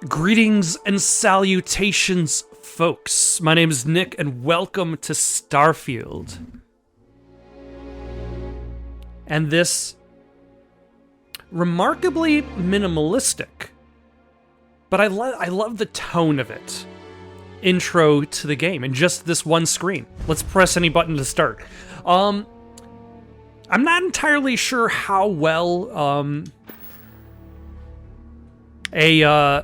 Greetings and salutations, folks. My name is Nick, and welcome to Starfield. And this remarkably minimalistic, but I love the tone of it, intro to the game, and just this one screen. Let's press any button to start. I'm not entirely sure how well a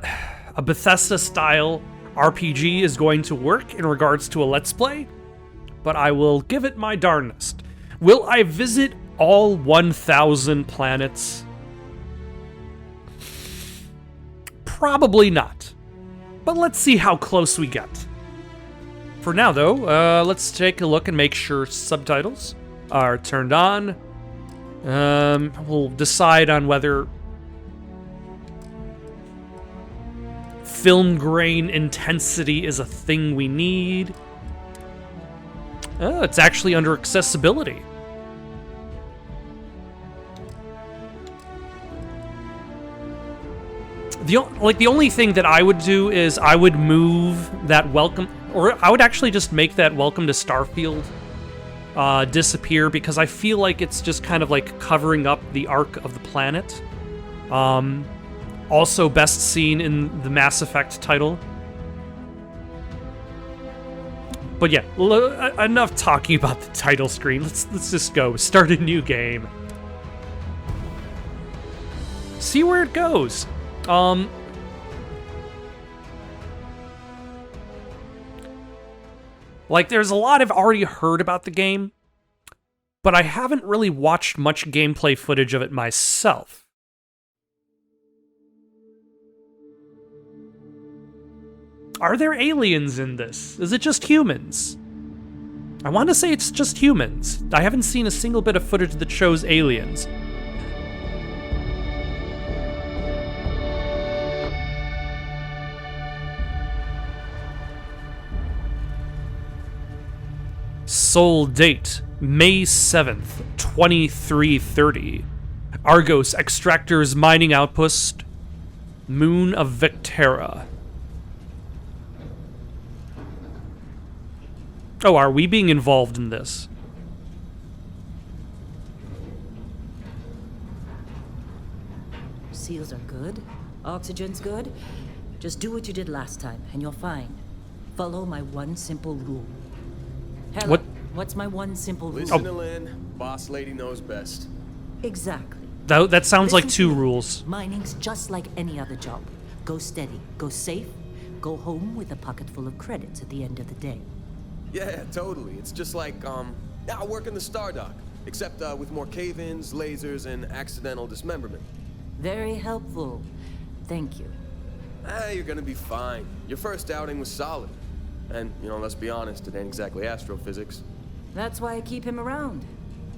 Bethesda-style RPG is going to work in regards to a Let's Play, but I will give it my darnest. Will I visit all 1,000 planets? Probably not, but let's see how close we get. For now, though, let's take a look and make sure subtitles are turned on. We'll decide on whether film grain intensity is a thing we need. Oh, it's actually under accessibility. The only thing that I would do is I would move that welcome, or I would actually just make that welcome to Starfield disappear, because I feel like it's just kind of like covering up the arc of the planet. Also best seen in the Mass Effect title. But yeah, enough talking about the title screen. Let's just go. Start a new game. See where it goes. Like, there's a lot I've already heard about the game, but I haven't really watched much gameplay footage of it myself. Are there aliens in this? Is it just humans? I want to say it's just humans. I haven't seen a single bit of footage that shows aliens. Soul date, May 7th, 2330. Argos Extractors Mining Outpost, Moon of Vectera. Oh, are we being involved in this? Seals are good. Oxygen's good. Just do what you did last time, and you're fine. Follow my one simple rule. Helen, what's my one simple rule? Listen to Lynn. Boss lady knows best. Exactly. That sounds like two me. rules. Mining's just like any other job. Go steady, go safe, go home with a pocket full of credits at the end of the day. Yeah, totally. It's just like, I work in the Star Dock, except with more cave-ins, lasers, and accidental dismemberment. Very helpful. Thank you. You're gonna be fine. Your first outing was solid. And, let's be honest, it ain't exactly astrophysics. That's why I keep him around.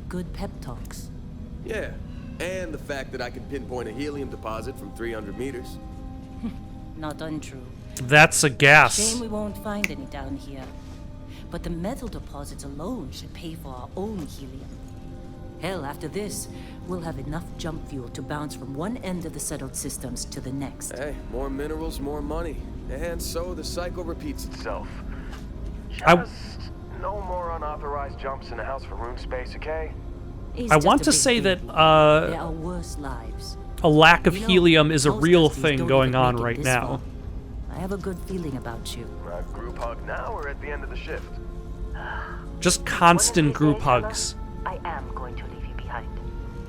Good pep talks. Yeah, and the fact that I can pinpoint a helium deposit from 300 meters. Not untrue. That's a gas. Shame we won't find any down here. But the metal deposits alone should pay for our own helium. Hell, after this, we'll have enough jump fuel to bounce from one end of the settled systems to the next. Hey, more minerals, more money. And so the cycle repeats itself. Just no more unauthorized jumps in the house for room space, okay? It's I just want a to big say deal. that There are worse lives. a lack of You know, helium is a most real Dusties thing don't going even on make it right this now. far. I have a good feeling about you. Group hug now or at the end of the shift? Just constant group hugs. I am going to leave you behind.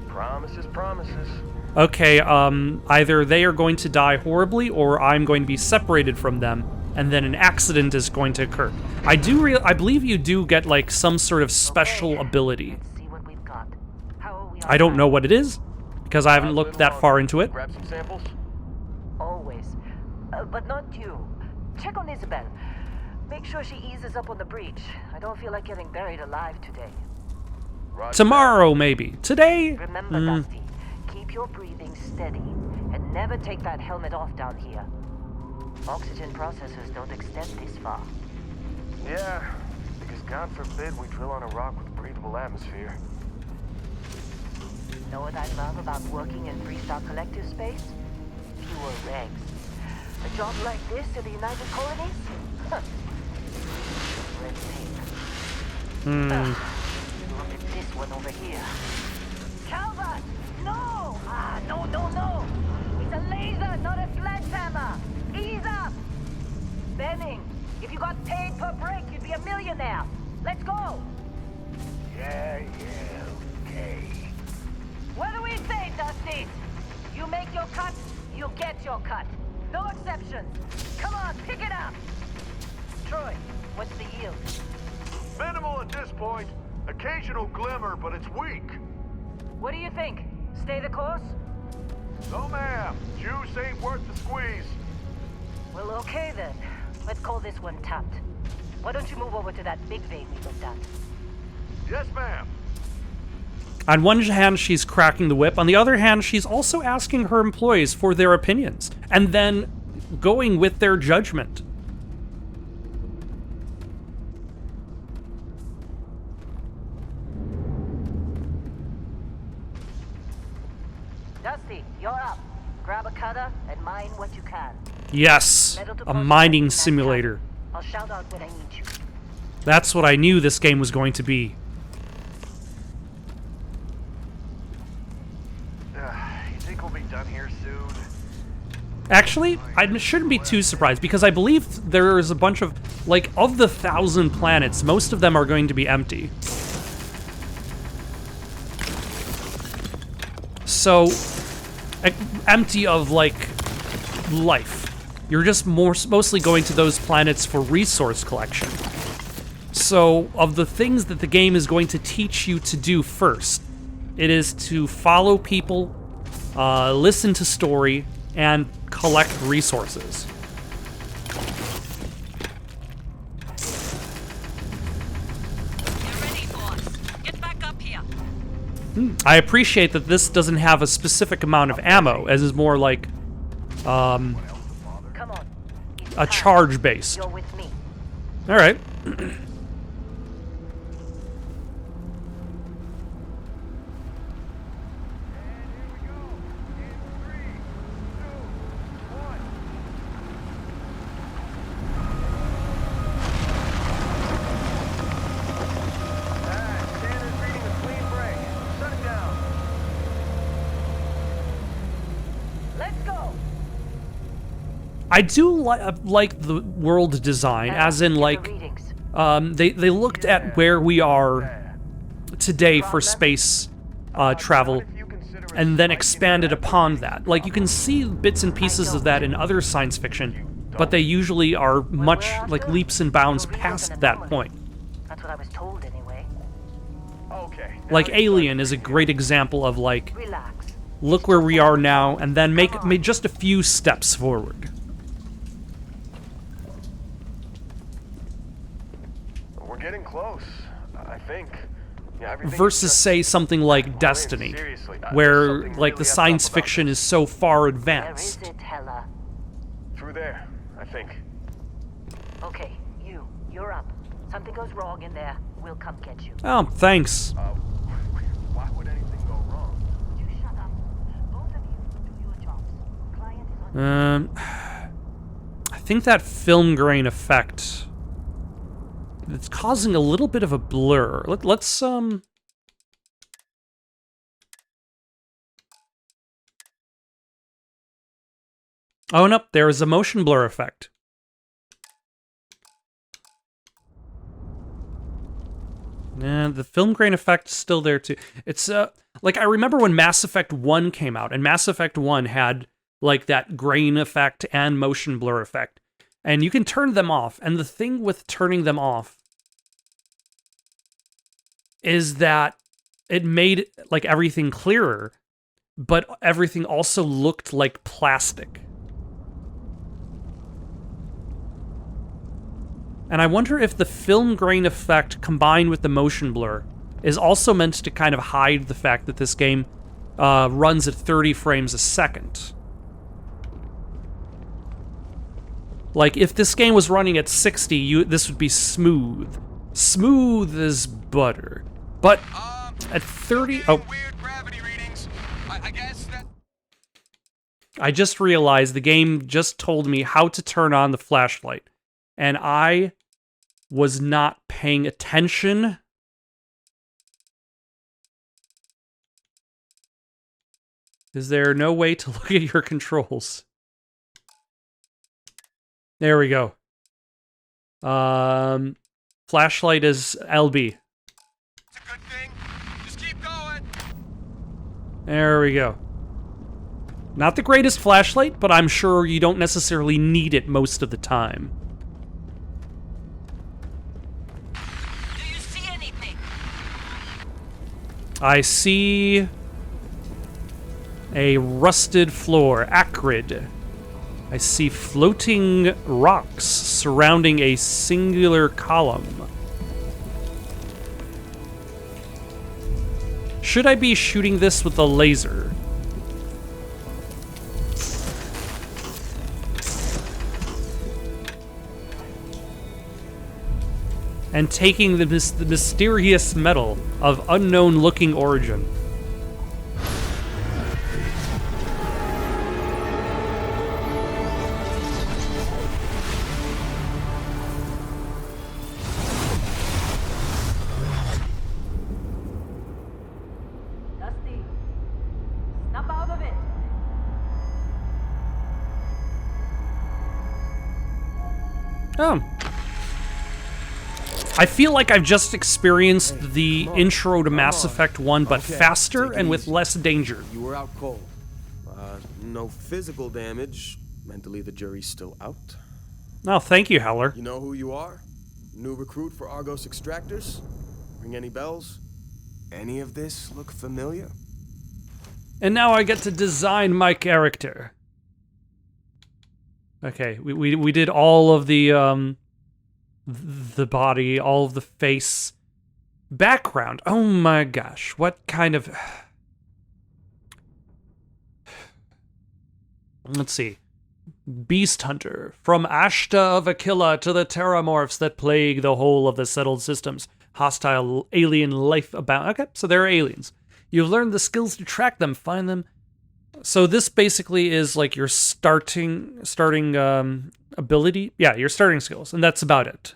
Promises, promises. Okay, either they are going to die horribly, or I'm going to be separated from them, and then an accident is going to occur. I believe you do get, like, some sort of special ability. Let's see what we've got. How are we on I don't time? know what it is, because I haven't looked that far into it. Grab some samples? Always. But not you. Check on Isabel. Make sure she eases up on the breach. I don't feel like getting buried alive today. Roger Tomorrow, maybe. Today? Remember, Dusty, keep your breathing steady and never take that helmet off down here. Oxygen processors don't extend this far. Yeah, because God forbid we drill on a rock with breathable atmosphere. Know what I love about working in Freestar Collective space? Fewer regs. A job like this in the United Colonies? Huh. Red tape. Look at this one over here. Calvert! No! No. It's a laser, not a sledgehammer. Ease up! Benning, if you got paid per break, you'd be a millionaire. Let's go! Yeah, okay. What do we say, Dusty? You make your cut, you get your cut. No exceptions. Come on, pick it up. Troy, what's the yield? Minimal at this point. Occasional glimmer, but it's weak. What do you think? Stay the course? No, ma'am. Juice ain't worth the squeeze. Well, okay then. Let's call this one tapped. Why don't you move over to that big vein we looked at? Yes, ma'am. On one hand, she's cracking the whip. On the other hand, she's also asking her employees for their opinions, and then going with their judgment. Dusty, you're up. Grab a cutter and mine what you can. Yes, Metal a deposit mining in that simulator. cutter. I'll shout out when I need you. That's what I knew this game was going to be. You think we'll be done here soon? Actually, I shouldn't be too surprised, because I believe there is a bunch of, like, of the 1,000 planets, most of them are going to be empty. So, empty of, like, life. You're just mostly going to those planets for resource collection. So, of the things that the game is going to teach you to do first, it is to follow people, listen to story, and collect resources. You're ready, boss. Get back up here. I appreciate that this doesn't have a specific amount of ammo, as is more like Come on. It's a time. charge-based. You're with me. All right. Standard reading a clean break. Shut it down. Let's go. I do like the world design, as in, Get the like, readings. they looked at where we are today for space travel, and then expanded upon that. Like, you can see bits and pieces of that in other science fiction, but they usually are much, like, leaps and bounds past that point. That's what I was told anyway. Okay. Like, Alien is a great example of, like, Relax. look where we are now, and then make just a few steps forward. We're getting close, I think. Yeah, everything is Versus, just- say, something like Man, Destiny, seriously, where, there's something like, the really science effed up about fiction this. is so far Where advanced. is it, Hella? Through there, I think. Okay, you're up. Something goes wrong in there, we'll come get you. Oh, thanks. Why would anything go wrong? You shut up. Both of you do your jobs. Client is on. I think that film grain effect, it's causing a little bit of a blur. Let's oh no, there is a motion blur effect. And the film grain effect is still there too. It's like, I remember when Mass Effect 1 came out, and Mass Effect 1 had like that grain effect and motion blur effect. And you can turn them off. And the thing with turning them off is that it made like everything clearer, but everything also looked like plastic. And I wonder if the film grain effect combined with the motion blur is also meant to kind of hide the fact that this game runs at 30 frames a second. Like, if this game was running at 60, this would be smooth. Smooth as butter. But at 30... Oh. Weird gravity readings. I guess that... I just realized the game just told me how to turn on the flashlight, and I was not paying attention. Is there no way to look at your controls? There we go. Flashlight is LB. It's a good thing. Just keep going. There we go. Not the greatest flashlight, but I'm sure you don't necessarily need it most of the time. Do you see anything? I see a rusted floor, acrid. I see floating rocks surrounding a singular column. Should I be shooting this with a laser? And taking the mysterious metal of unknown-looking origin. Dusty, snap out of it. Oh. I feel like I've just experienced the intro to Mass Effect 1, but Okay, faster take it and with easy. less danger. You were out cold. No physical damage. Mentally, the jury's still out. Oh, thank you, Heller. You know who you are? New recruit for Argos Extractors? Ring any bells? Any of this look familiar? And now I get to design my character. Okay, we did all of the body, all of the face. Background. Oh my gosh, what kind of... Let's see. Beast Hunter. From Ashta of Aquila to the terramorphs that plague the whole of the settled systems. Hostile alien life abound. Okay, so they're aliens. You've learned the skills to track them, find them. So this basically is like your starting ability. Yeah, your starting skills, and that's about it.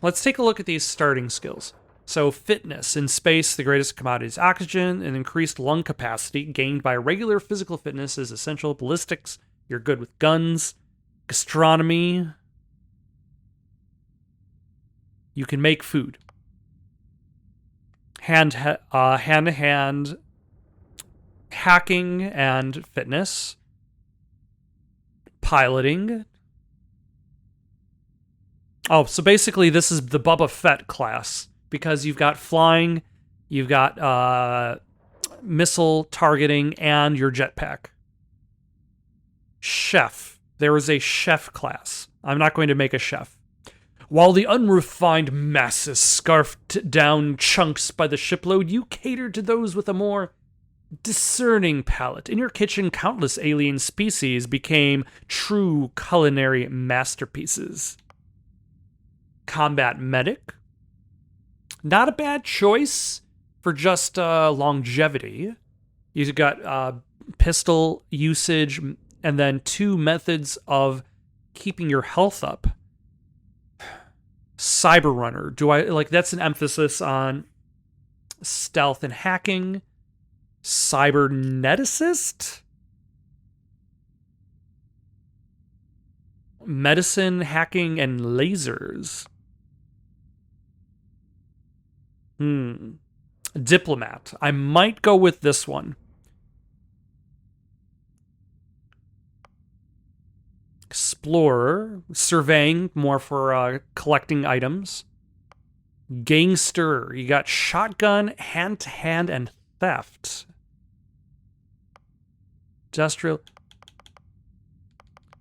Let's take a look at these starting skills. So fitness. In space, the greatest commodity is oxygen, and increased lung capacity gained by regular physical fitness is essential. Ballistics, you're good with guns. Gastronomy, you can make food. Hand-to-hand hacking and fitness. Piloting. Oh, so basically this is the Boba Fett class, because you've got flying, you've got missile targeting, and your jetpack. Chef. There is a chef class. I'm not going to make a chef. While the unrefined masses scarfed down chunks by the shipload, you cater to those with a more discerning palate. In your kitchen, countless alien species became true culinary masterpieces. Combat medic. Not a bad choice for just longevity. You've got pistol usage, and then 2 methods of keeping your health up. Cyber runner. That's an emphasis on stealth and hacking. Cyberneticist? Medicine, hacking, and lasers. Diplomat. I might go with this one. Explorer. Surveying, more for collecting items. Gangster. You got shotgun, hand-to-hand, and theft. Industrial.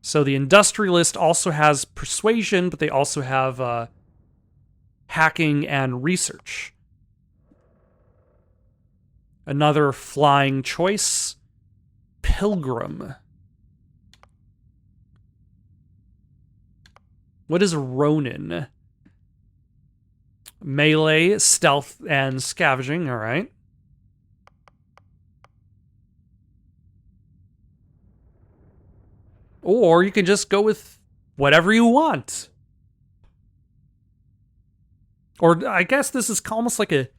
So the industrialist also has persuasion, but they also have hacking and research. Another flying choice. Pilgrim. What is Ronin? Melee, stealth, and scavenging. All right. Or you can just go with whatever you want. Or I guess this is almost like a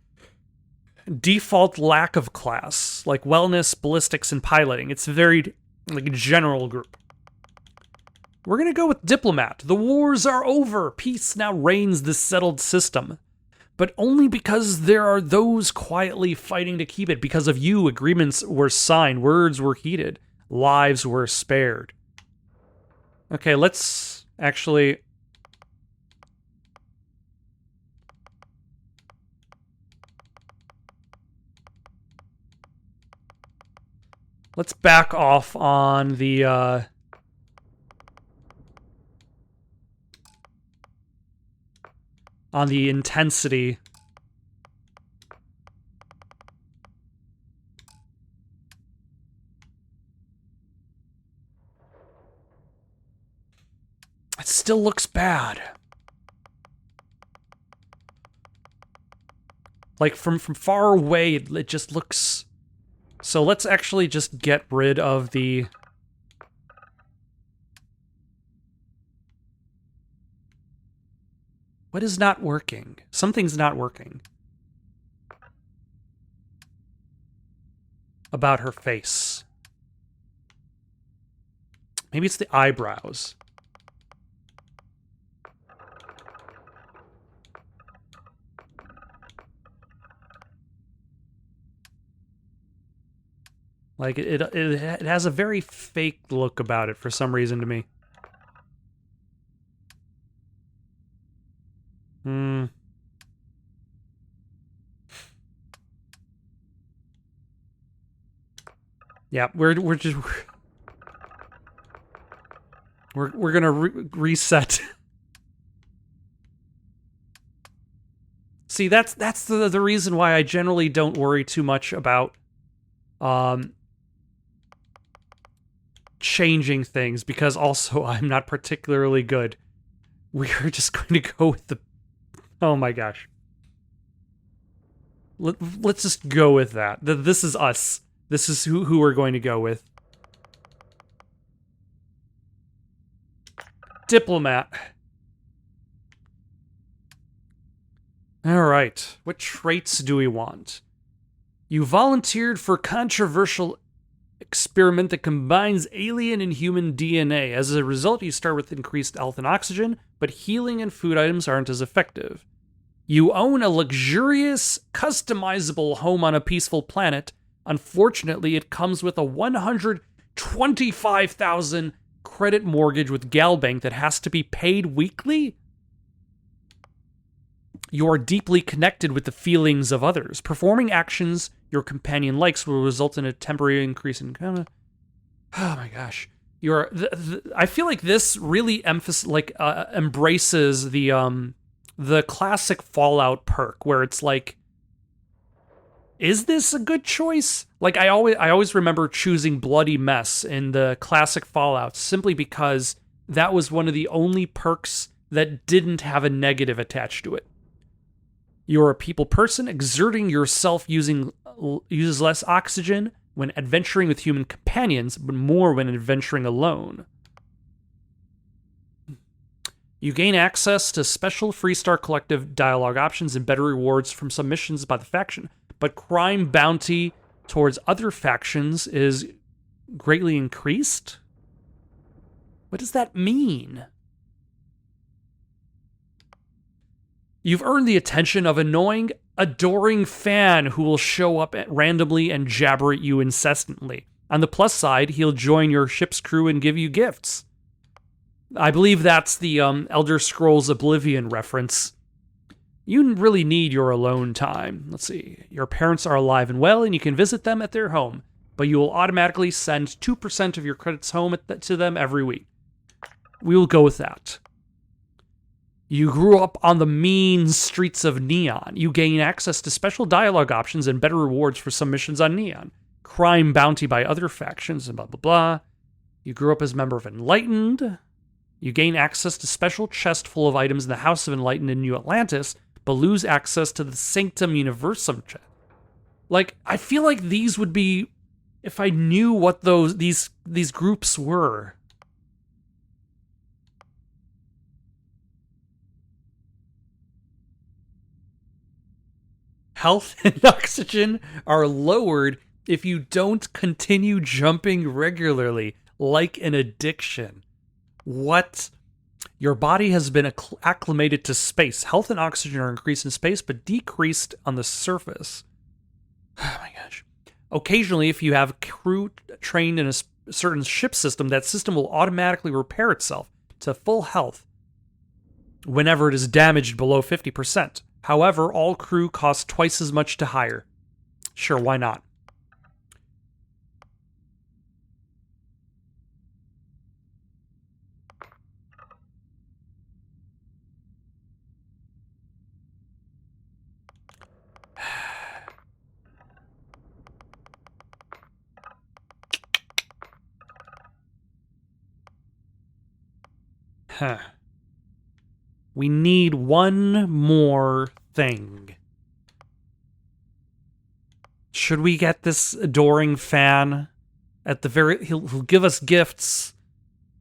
default lack of class, like wellness, ballistics, and piloting. It's very like a general group. We're gonna go with diplomat. The wars are over. Peace now reigns this settled system. But only because there are those quietly fighting to keep it. Because of you, agreements were signed, words were heeded, lives were spared. Okay, let's actually... Let's back off on the, intensity. It still looks bad. Like, from far away, it just looks... So let's actually just get rid of the... What is not working? Something's not working. About her face. Maybe it's the eyebrows. Like, it has a very fake look about it for some reason to me. Yeah, we're gonna reset. See, that's the reason why I generally don't worry too much about changing things, because also I'm not particularly good. We're just going to go with the... Oh my gosh. Let's just go with that. This is us. This is who we're going to go with. Diplomat. Alright. What traits do we want? You volunteered for controversial experiment that combines alien and human DNA. As a result, you start with increased health and oxygen, but healing and food items aren't as effective. You own a luxurious, customizable home on a peaceful planet. Unfortunately, it comes with a 125,000 credit mortgage with Galbank that has to be paid weekly. You are deeply connected with the feelings of others. Performing actions your companion likes will result in a temporary increase in... Oh my gosh. I feel like this really embraces the classic Fallout perk, where it's like, is this a good choice? Like, I always remember choosing Bloody Mess in the classic Fallout simply because that was one of the only perks that didn't have a negative attached to it. You're a people person. Exerting yourself uses less oxygen when adventuring with human companions, but more when adventuring alone. You gain access to special Freestar Collective dialogue options and better rewards from some missions by the faction, but crime bounty towards other factions is greatly increased? What does that mean? You've earned the attention of an annoying, adoring fan who will show up randomly and jabber at you incessantly. On the plus side, he'll join your ship's crew and give you gifts. I believe that's the Elder Scrolls Oblivion reference. You really need your alone time. Let's see. Your parents are alive and well, and you can visit them at their home, but you will automatically send 2% of your credits home to them every week. We will go with that. You grew up on the mean streets of Neon. You gain access to special dialogue options and better rewards for some missions on Neon. Crime bounty by other factions and blah, blah, blah. You grew up as a member of Enlightened. You gain access to special chest full of items in the House of Enlightened in New Atlantis, but lose access to the Sanctum Universum chest. Like, I feel like these would be, if I knew what these groups were. Health and oxygen are lowered if you don't continue jumping regularly, like an addiction. What? Your body has been acclimated to space. Health and oxygen are increased in space, but decreased on the surface. Oh my gosh. Occasionally, if you have crew trained in a certain ship system, that system will automatically repair itself to full health whenever it is damaged below 50%. However, all crew cost twice as much to hire. Sure, why not? Huh. We need one more thing. Should we get this adoring fan? At the very... He'll give us gifts.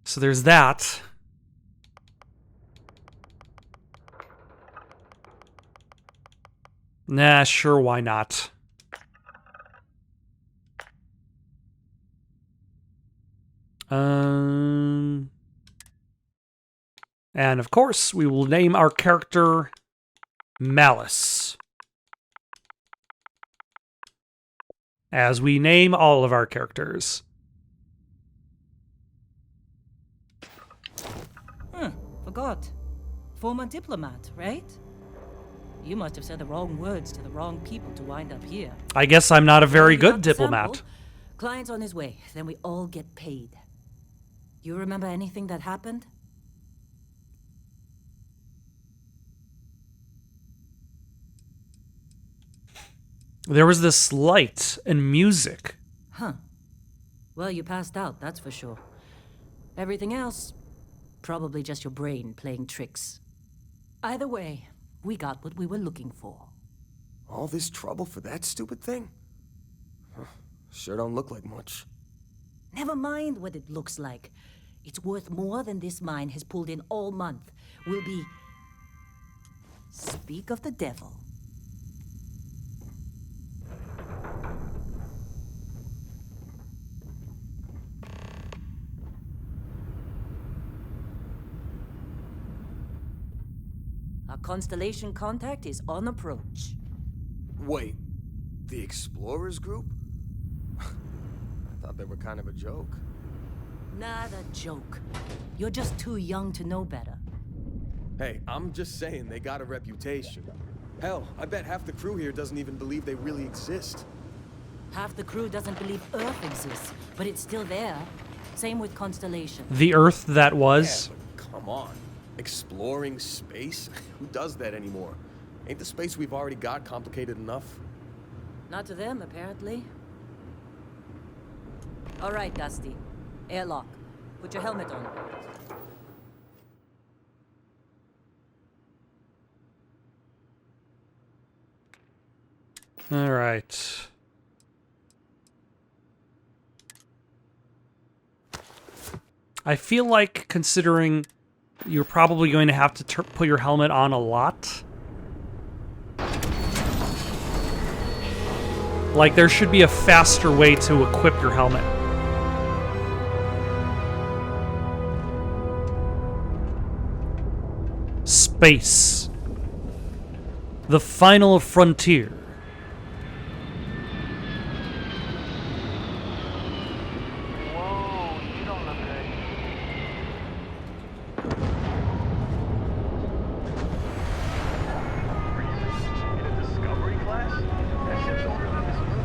So there's that. Nah, sure, why not? And of course, we will name our character Malice. As we name all of our characters. Forgot. Former diplomat, right? You must have said the wrong words to the wrong people to wind up here. I guess I'm not a very Got good the diplomat. sample. Client's on his way, then we all get paid. You remember anything that happened? There was this light and music. Huh. Well, you passed out, that's for sure. Everything else, probably just your brain playing tricks. Either way, we got what we were looking for. All this trouble for that stupid thing? Huh, sure don't look like much. Never mind what it looks like. It's worth more than this mine has pulled in all month. We'll be... Speak of the devil. Our constellation contact is on approach. Wait, the Explorers group? I thought they were kind of a joke. Not a joke. You're just too young to know better. Hey, I'm just saying they got a reputation. Hell, I bet half the crew here doesn't even believe they really exist. Half the crew doesn't believe Earth exists, but it's still there. Same with Constellation. The Earth that was. Yeah, but come on. Exploring space? Who does that anymore? Ain't the space we've already got complicated enough? Not to them, apparently. All right, Dusty. Airlock. Put your helmet on. All right. I feel like, considering you're probably going to have to put your helmet on a lot. Like, there should be a faster way to equip your helmet. Space. The final frontier. Whoa, you don't look good. In a discovery class? That ship's older than this moon.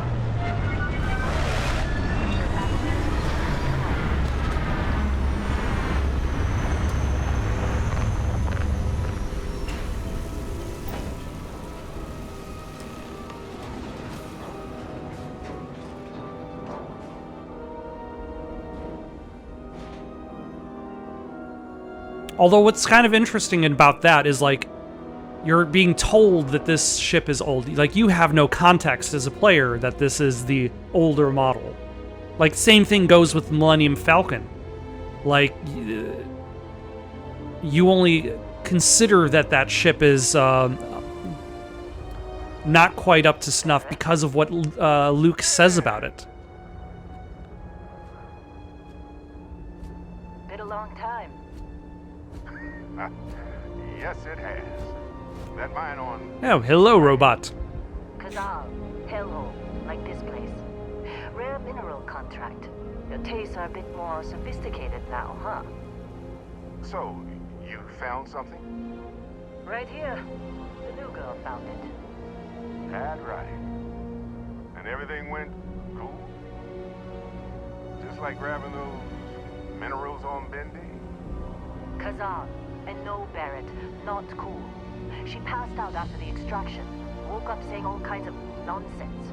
Although what's kind of interesting about that is, like, you're being told that this ship is old. Like, you have no context as a player that this is the older model. Like, same thing goes with Millennium Falcon. Like, you only consider that that ship is not quite up to snuff because of what Luke says about it. Been a long time. Yes, it has. That mine on... Oh, hello, robot. Kazal, hellhole, like this place. Rare mineral contract. Your tastes are a bit more sophisticated now, huh? So, you found something? Right here. The new girl found it. That's right. And everything went cool? Just like grabbing those minerals on Bendy? Kazan, and no Barrett, not cool. She passed out after the extraction. Woke up saying all kinds of nonsense.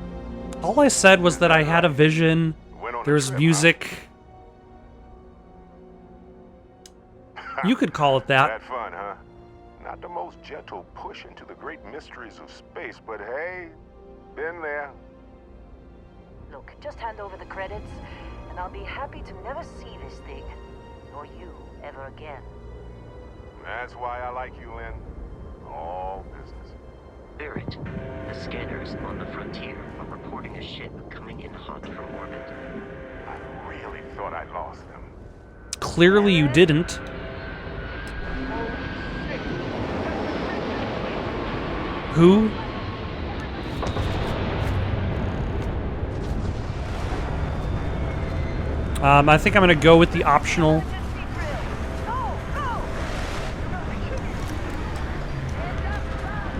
All I said was that I had a vision. Went on a There's trip, music. huh? You could call it that. That fun, huh? Not the most gentle push into the great mysteries of space, but hey, been there. Look, just hand over the credits, and I'll be happy to never see this thing, or you, ever again. That's why I like you, Lynn. All business. Barrett, the scanners on the frontier are reporting a ship coming in hot from orbit. I really thought I lost them. Clearly you didn't. Who? I think I'm gonna go with the optional.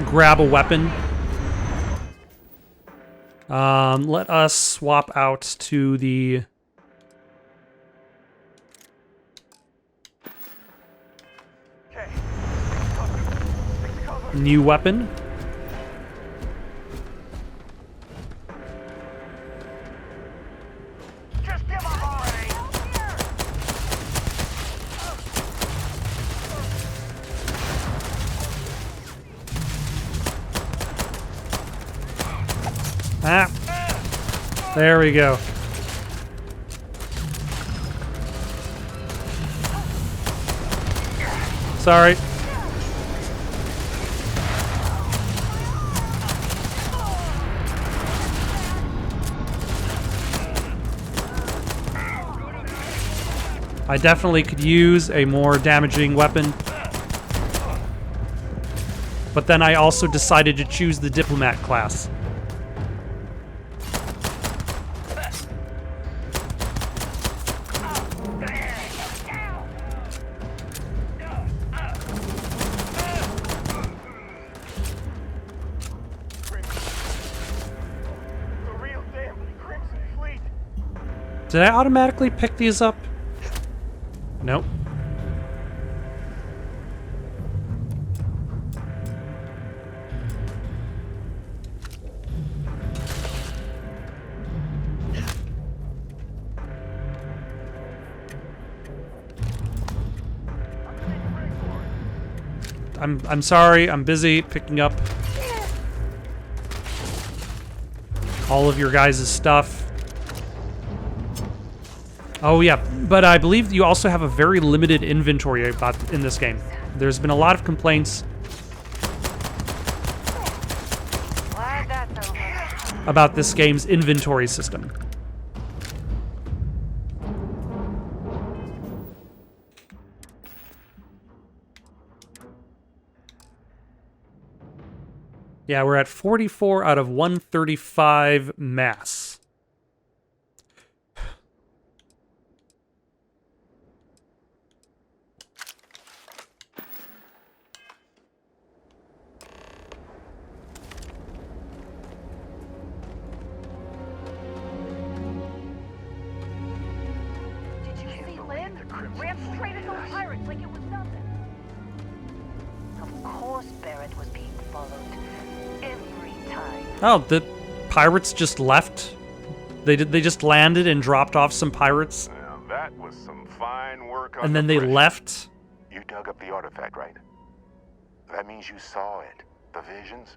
Grab a weapon. Let us swap out to the... new weapon. Just give up already! Ah. There we go. Sorry. I definitely could use a more damaging weapon. But then I also decided to choose the diplomat class. The real damn Crimson Fleet! Did I automatically pick these up? Nope. I'm sorry, I'm busy picking up all of your guys' stuff. Oh yeah, but I believe you also have a very limited inventory in this game. There's been a lot of complaints Glad that's over. about this game's inventory system. Yeah, we're at 44 out of 135 mass. Did you see Lynn? Ran straight at those pirates like it was nothing. Of course Barrett was being followed. Every time. Oh, the pirates just left? They just landed and dropped off some pirates, Now, that was some fine work on and then they pressure. left? You dug up the artifact, right? That means you saw it. The visions?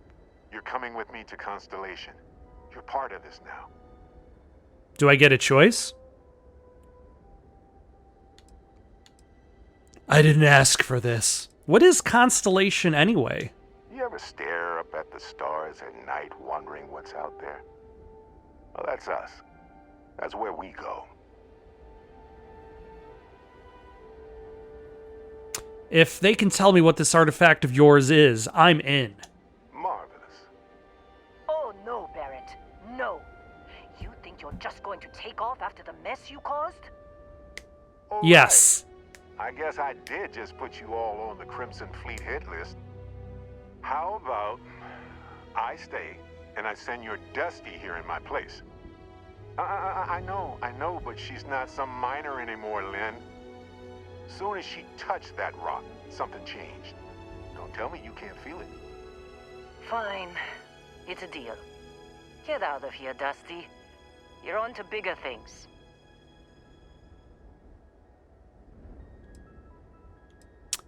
You're coming with me to Constellation. You're part of this now. Do I get a choice? I didn't ask for this. What is Constellation anyway? You ever ever stare up at the stars at night wondering what's out there? Well, that's us. That's where we go. If they can tell me what this artifact of yours is, I'm in. Marvelous. Oh, no, Barrett. No. You think you're just going to take off after the mess you caused? All Yes. right. I guess I did just put you all on the Crimson Fleet hit list. How about I stay and I send your Dusty here in my place? I know, but she's not some miner anymore, Lynn. Soon as she touched that rock, something changed. Don't tell me you can't feel it. Fine. It's a deal. Get out of here, Dusty. You're on to bigger things.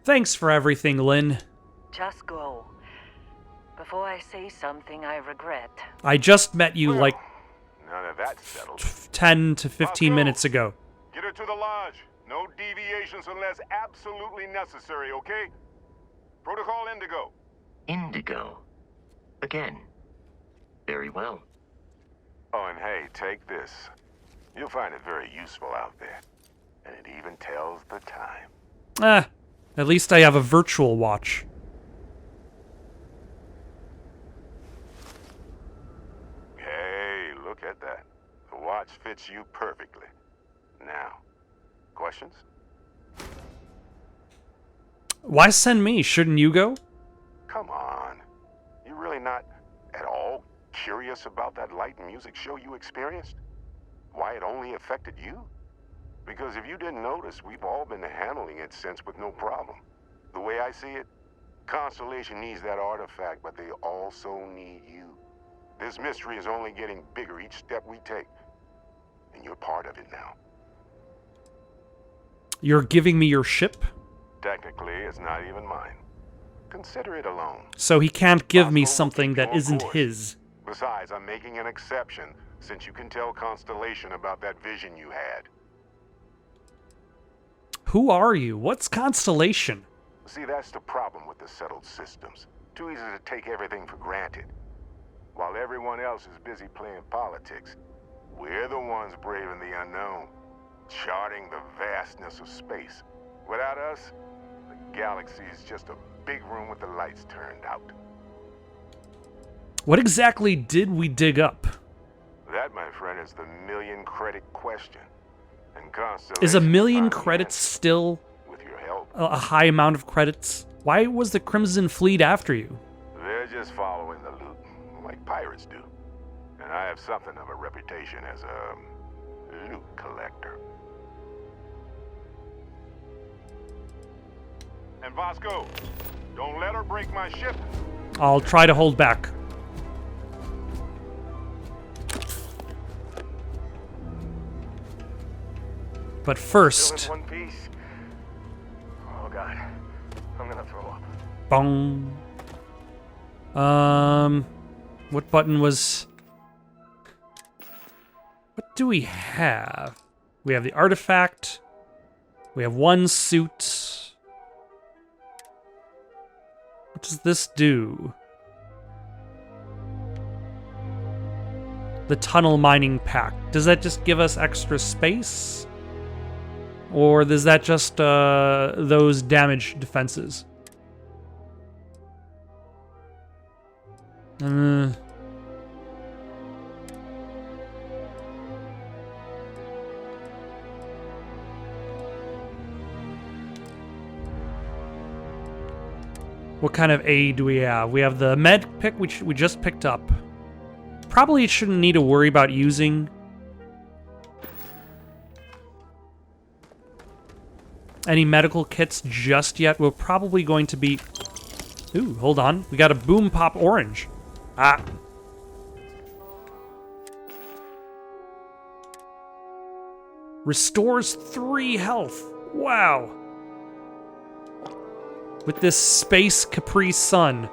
Thanks for everything, Lynn. Just go. Before I say something I regret. I just met you like None of that settled. 10 to 15 minutes ago. Get her to the lodge. No deviations unless absolutely necessary, okay? Protocol Indigo. Indigo. Again. Very well. Oh, and hey, take this. You'll find it very useful out there. And it even tells the time. At least I have a virtual watch. Hey, look at that. The watch fits you perfectly. Now, questions? Why send me? Shouldn't you go? Come on. You really not at all curious about that light and music show you experienced? Why it only affected you? Because if you didn't notice, we've all been handling it since with no problem. The way I see it, Constellation needs that artifact, but they also need you. This mystery is only getting bigger each step we take. And you're part of it now. You're giving me your ship? Technically, it's not even mine. Consider it alone. So he can't give me Possible will something keep that you on isn't course. his. Besides, I'm making an exception since you can tell Constellation about that vision you had. Who are you? What's Constellation? See, that's the problem with the settled systems. Too easy to take everything for granted. While everyone else is busy playing politics, we're the ones braving the unknown, charting the vastness of space. Without us, the galaxy is just a big room with the lights turned out. What exactly did we dig up? That, my friend, is the million-credit question. And Constellation Is a million finally credits answered still with your help. a high amount of credits? Why was the Crimson Fleet after you? They're just following the loot, like pirates do. And I have something of a reputation as a loot collector. And Vasco, don't let her break my ship. I'll try to hold back. But Still first, in one piece. Oh god, I'm gonna throw up. bong. What button was? What do we have? We have the artifact. We have one suit. What does this do? The tunnel mining pack. Does that just give us extra space? Or is that just those damage defenses? What kind of aid do we have? We have the med pick, which we just picked up. Probably shouldn't need to worry about using. Any medical kits just yet. We're probably going to be... Ooh, hold on. We got a Boom Pop Orange. Ah. Restores 3 health. Wow. With this Space Capri Sun.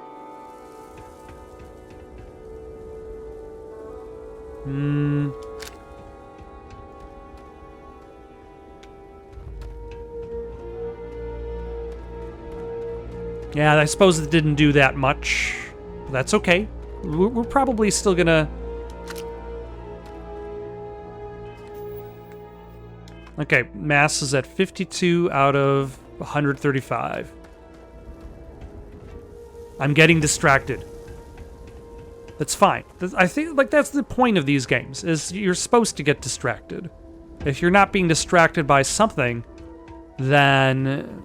Yeah, I suppose it didn't do that much. But that's okay. We're probably still gonna... Okay, mass is at 52 out of 135. I'm getting distracted. That's fine. I think like that's the point of these games, is you're supposed to get distracted. If you're not being distracted by something, then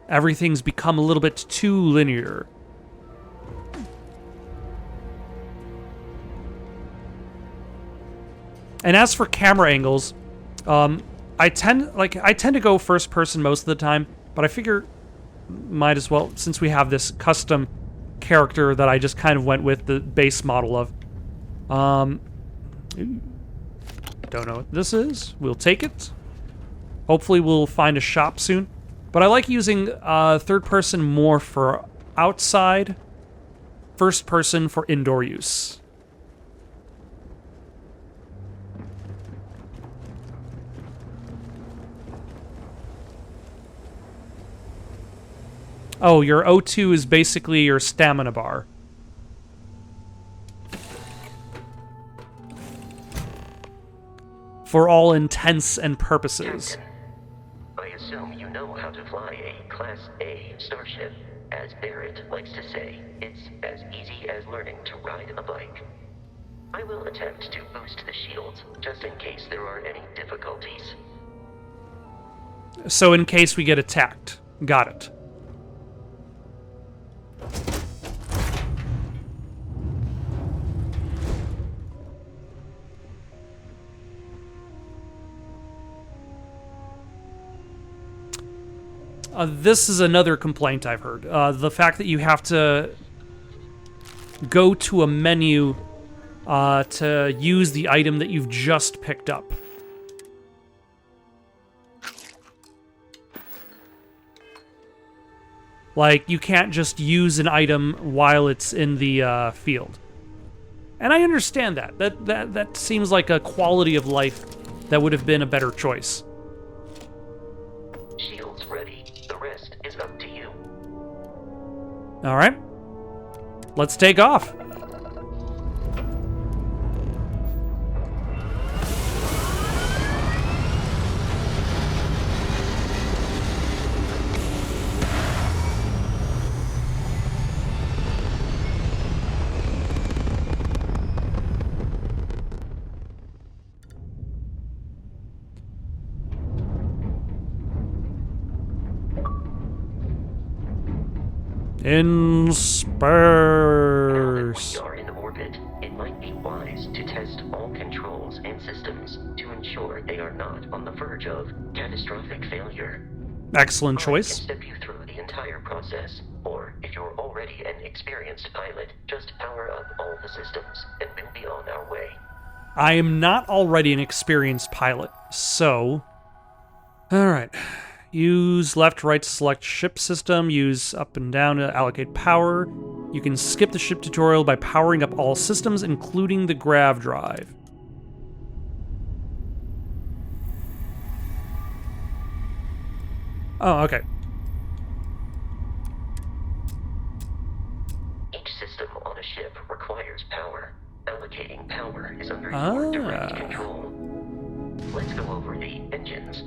everything's become a little bit too linear. And as for camera angles, I tend to go first person most of the time, but I figure might as well, since we have this custom character that I just kind of went with the base model of. Don't know what this is. We'll take it. Hopefully we'll find a shop soon. But I like using third person more for outside, first person for indoor use. Oh, your O2 is basically your stamina bar. For all intents and purposes. Captain, I assume you know how to fly a Class A starship. As Barrett likes to say, it's as easy as learning to ride a bike. I will attempt to boost the shields, just in case there are any difficulties. So in case we get attacked. Got it. This is another complaint I've heard. The fact that you have to go to a menu to use the item that you've just picked up. Like, you can't just use an item while it's in the field. And I understand that. That seems like a quality of life that would have been a better choice. Shields ready. The rest is up to you. All right. Let's take off. In Now that space. we are in orbit, it might be wise to test all controls and systems to ensure they are not on the verge of catastrophic failure. Excellent I choice. can step you through the entire process, or if you're already an experienced pilot, just power up all the systems and we'll be on our way. I am not already an experienced pilot, so... Alright. Use left, right to select ship system. Use up and down to allocate power. You can skip the ship tutorial by powering up all systems, including the grav drive. Oh, okay. Each system on a ship requires power. Allocating power is under your direct control. Let's go over the engines.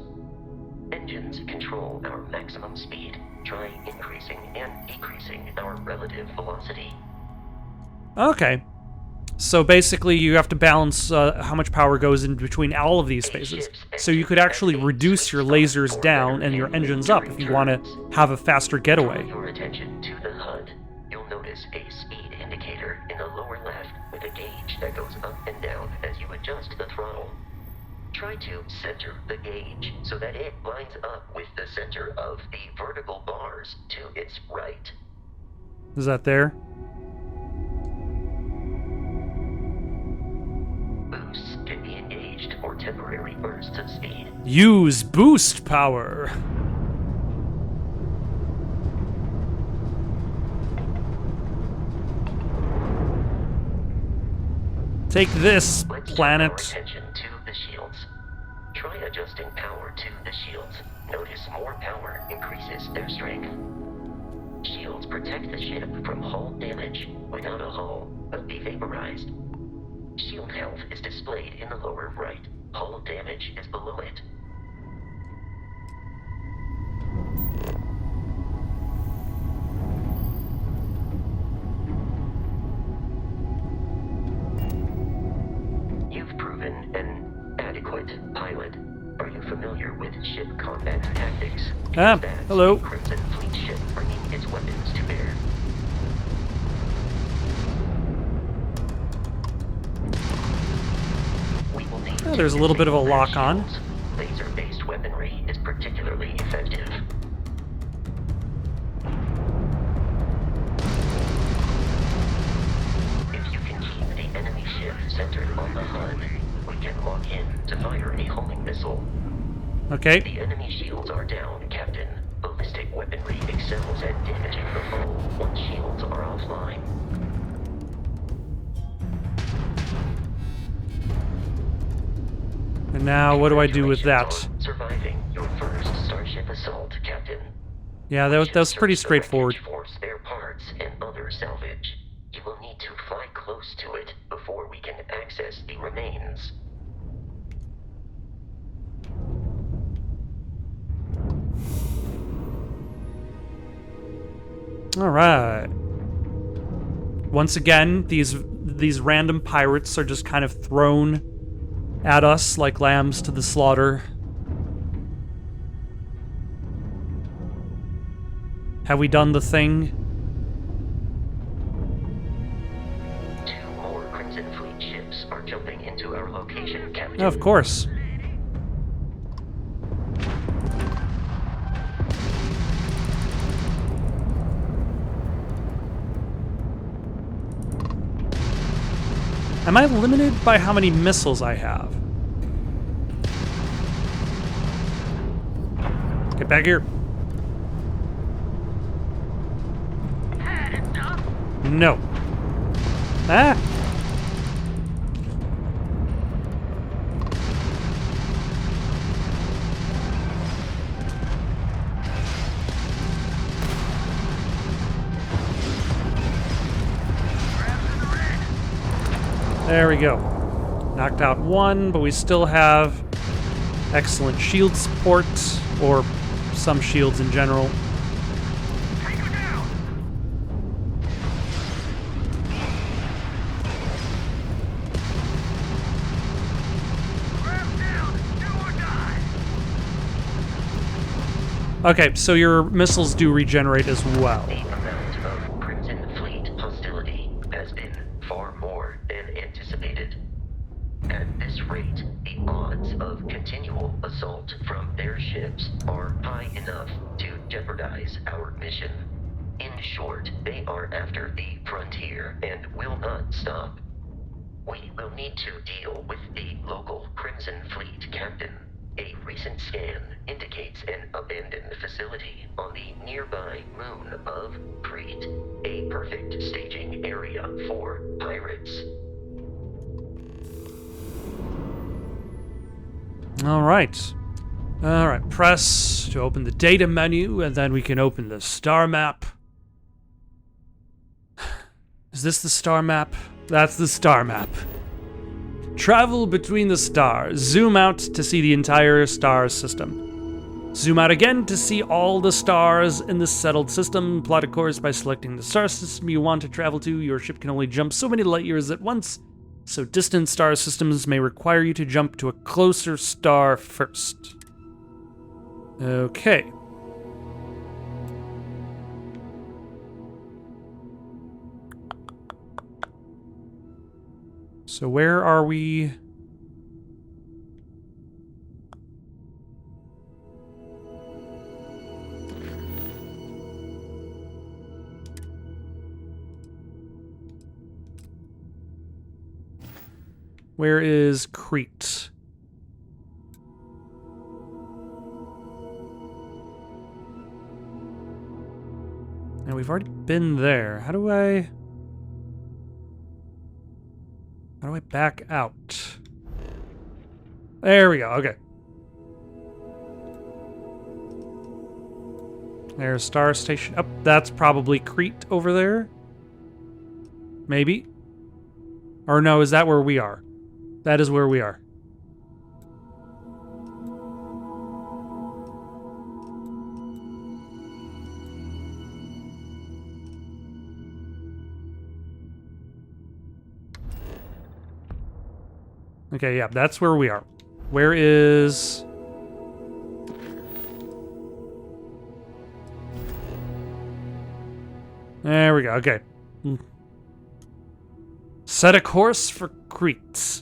Engines control our maximum speed. Try increasing and decreasing our relative velocity. Okay. So basically you have to balance how much power goes in between all of these spaces. So you could actually reduce your lasers down and your engines up if you want to have a faster getaway. Draw your attention to the HUD. You'll notice a speed indicator in the lower left with a gauge that goes up and down as you adjust the throttle. Try to center the gauge so that it lines up with the center of the vertical bars to its right. Is that there? Boosts can be engaged for temporary bursts of speed. Use boost power. Take this, Let's planet. turn our attention to the shields. Try adjusting power to the shields. Notice more power increases their strength. Shields protect the ship from hull damage. Without a hull, but be vaporized. Shield health is displayed in the lower right. Hull damage is below it. You've proven an adequate pilot. Are you familiar with ship combat tactics? Ah, That's hello. a Crimson Fleet ship bringing its weapons to bear. We will need Oh, there's a little bit of a their lock on. shields. Laser-based weaponry is particularly effective. If you can keep the enemy ship centered on the HUD, we can lock in to fire a homing missile. Okay. The enemy shields are down, Captain. Ballistic weaponry excels at damaging the foe once shields are offline. And now, what do I do with that? Congratulations on surviving your first Starship assault, Captain. Yeah, that was pretty Search the straightforward. wreckage for spare parts and other salvage. You will need to fly close to it before we can access the remains. All right. Once again, these random pirates are just kind of thrown at us like lambs to the slaughter. Have we done the thing? 2 more Crimson Fleet ships are jumping into our location, Captain. Of course. Am I limited by how many missiles I have? Get back here. No. Ah! There we go. Knocked out one, but we still have excellent shield support, or some shields in general. Okay, so your missiles do regenerate as well. The amount of Crimson Fleet hostility has been far more than anticipated. At this rate, the odds of continual assault from their ships are high enough to jeopardize our mission. In short, they are after the frontier and will not stop. We will need to deal with the local Crimson Fleet captain. A recent scan indicates an abandoned facility on the nearby moon of Crete, a perfect staging area for pirates. All right. All right, press to open the data menu, and then we can open the star map. Is this the star map? That's the star map. Travel between the stars. Zoom out to see the entire star system. Zoom out again to see all the stars in the settled system. Plot a course by selecting the star system you want to travel to. Your ship can only jump so many light years at once, so distant star systems may require you to jump to a closer star first. Okay. So where are we? Where is Crete? Now we've already been there. How do I back out? There we go. Okay. There's Star Station. Oh, that's probably Crete over there. Maybe. Or no, is that where we are? That is where we are. Okay, yeah, that's where we are. Where is... There we go, okay. Set a course for Crete.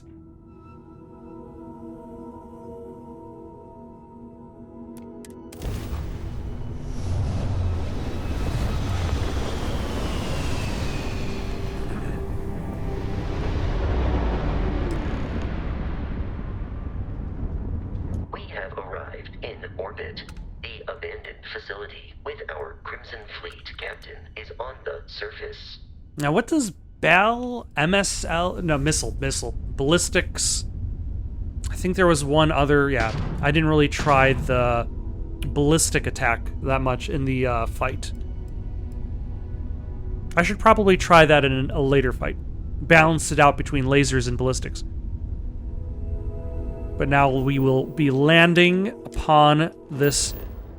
We have arrived in orbit. The abandoned facility with our Crimson Fleet captain is on the surface. Now, what does BAL, MSL, no, missile, ballistics? I think there was one other, yeah. I didn't really try the ballistic attack that much in the fight. I should probably try that in a later fight. Balance it out between lasers and ballistics. But now we will be landing upon this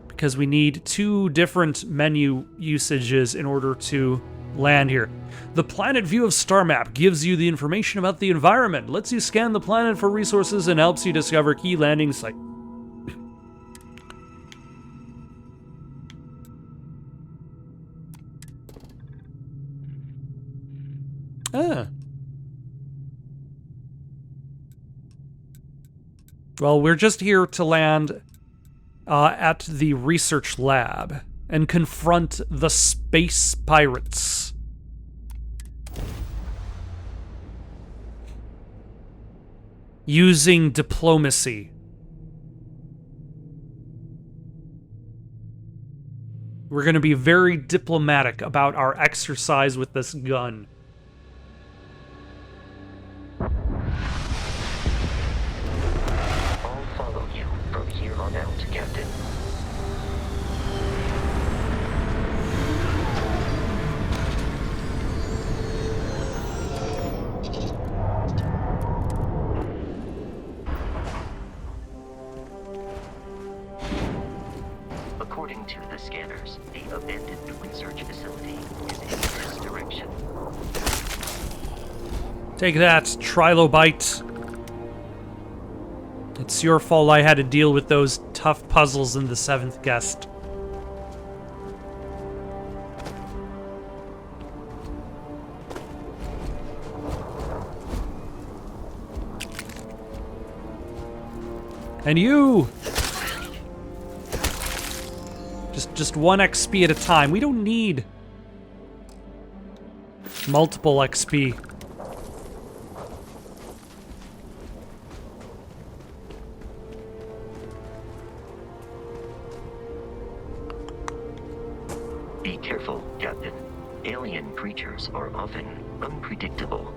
because we need 2 different menu usages in order to land here. The planet view of star map gives you the information about the environment, lets you scan the planet for resources, and helps you discover key landing site. Well, we're just here to land at the research lab and confront the space pirates. Using diplomacy. We're going to be very diplomatic about our exercise with this gun. I'll follow you from here on out, Captain. According to the scanners, the abandoned research facility is in this direction. Take that, Trilobite. It's your fault I had to deal with those tough puzzles in the 7th guest. And you! Just 1 XP at a time. We don't need multiple XP. Be careful, Captain. Alien creatures are often unpredictable.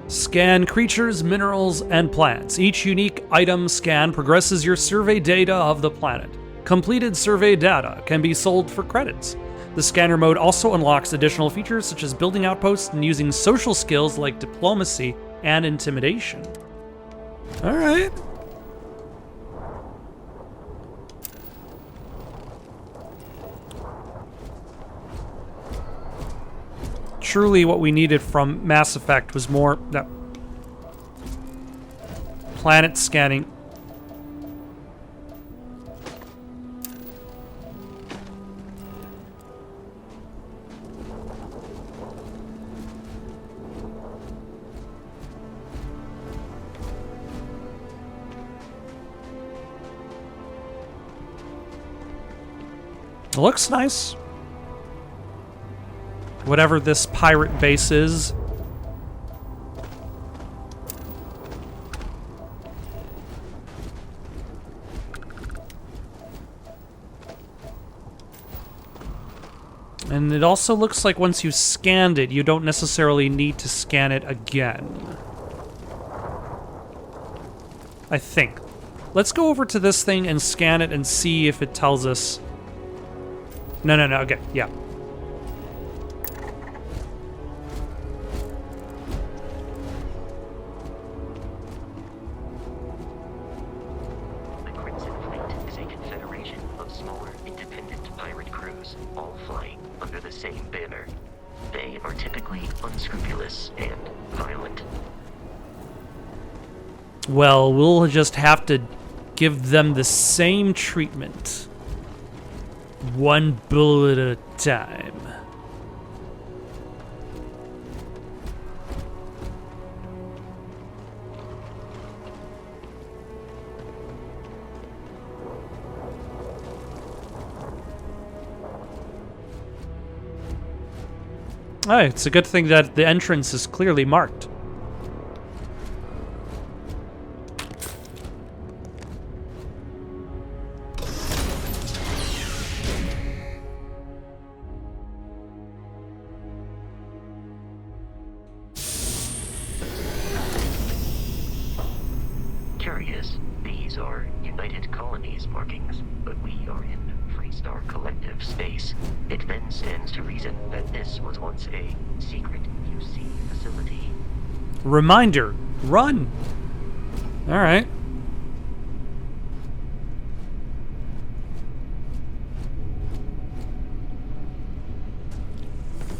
Scan creatures, minerals, and plants. Each unique item scan progresses your survey data of the planet. Completed survey data can be sold for credits. The scanner mode also unlocks additional features such as building outposts and using social skills like diplomacy and intimidation. All right. Truly what we needed from Mass Effect was more that planet scanning. It looks nice. Whatever this pirate base is. And it also looks like once you scanned it, you don't necessarily need to scan it again. I think. Let's go over to this thing and scan it and see if it tells us... No, okay, yeah. The Crimson Fleet is a confederation of smaller, independent pirate crews, all flying under the same banner. They are typically unscrupulous and violent. Well, we'll just have to give them the same treatment. One bullet at a time. Oh, it's a good thing that the entrance is clearly marked. Curious, these are United Colonies markings, but we are in Freestar Collective space. It then stands to reason that this was once a secret UC facility. Reminder, run! Alright.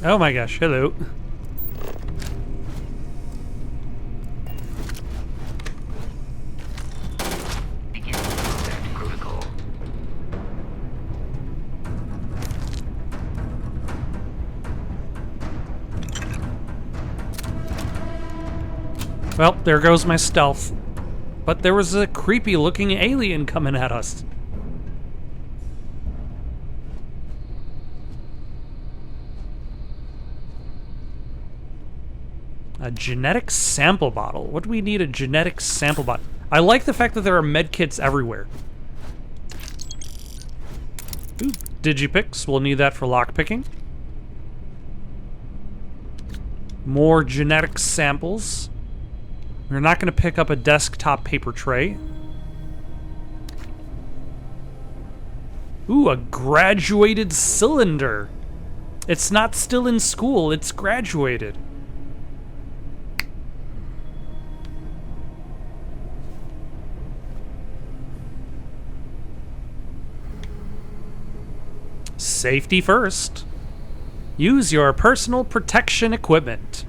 Oh my gosh, hello. Begin combat protocol. Well, there goes my stealth. But there was a creepy looking alien coming at us. A genetic sample bottle. What do we need a genetic sample bottle? I like the fact that there are medkits everywhere. Ooh, digipicks. We'll need that for lockpicking. More genetic samples. We're not going to pick up a desktop paper tray. Ooh, a graduated cylinder. It's not still in school, it's graduated. Safety first. Use your personal protection equipment.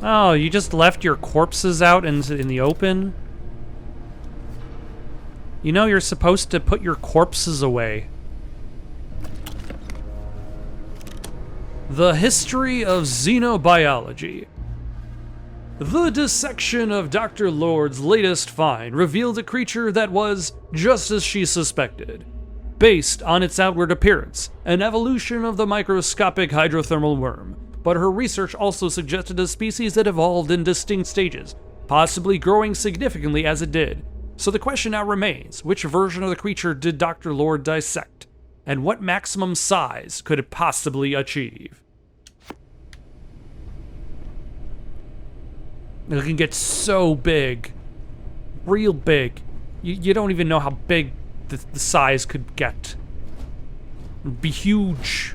Oh, you just left your corpses out in the open? You know you're supposed to put your corpses away. The history of xenobiology. The dissection of Dr. Lord's latest find revealed a creature that was just as she suspected. Based on its outward appearance, an evolution of the microscopic hydrothermal worm. But her research also suggested a species that evolved in distinct stages, possibly growing significantly as it did. So the question now remains, which version of the creature did Dr. Lord dissect? And what maximum size could it possibly achieve? It can get so big. Real big. You don't even know how big the size could get. It'd be huge.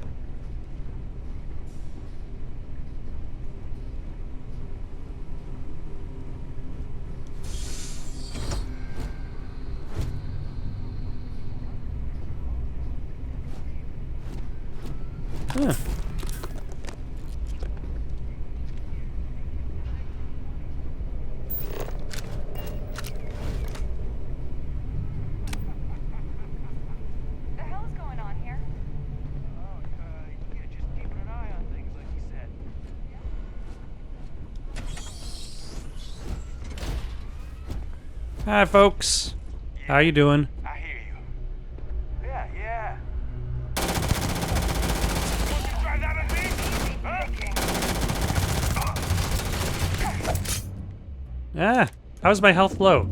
Huh. The hell is going on here? Just keeping an eye on things like you said. Hi, folks. How you doing? I hear you. Yeah. Try that at me? Ah, how's my health low?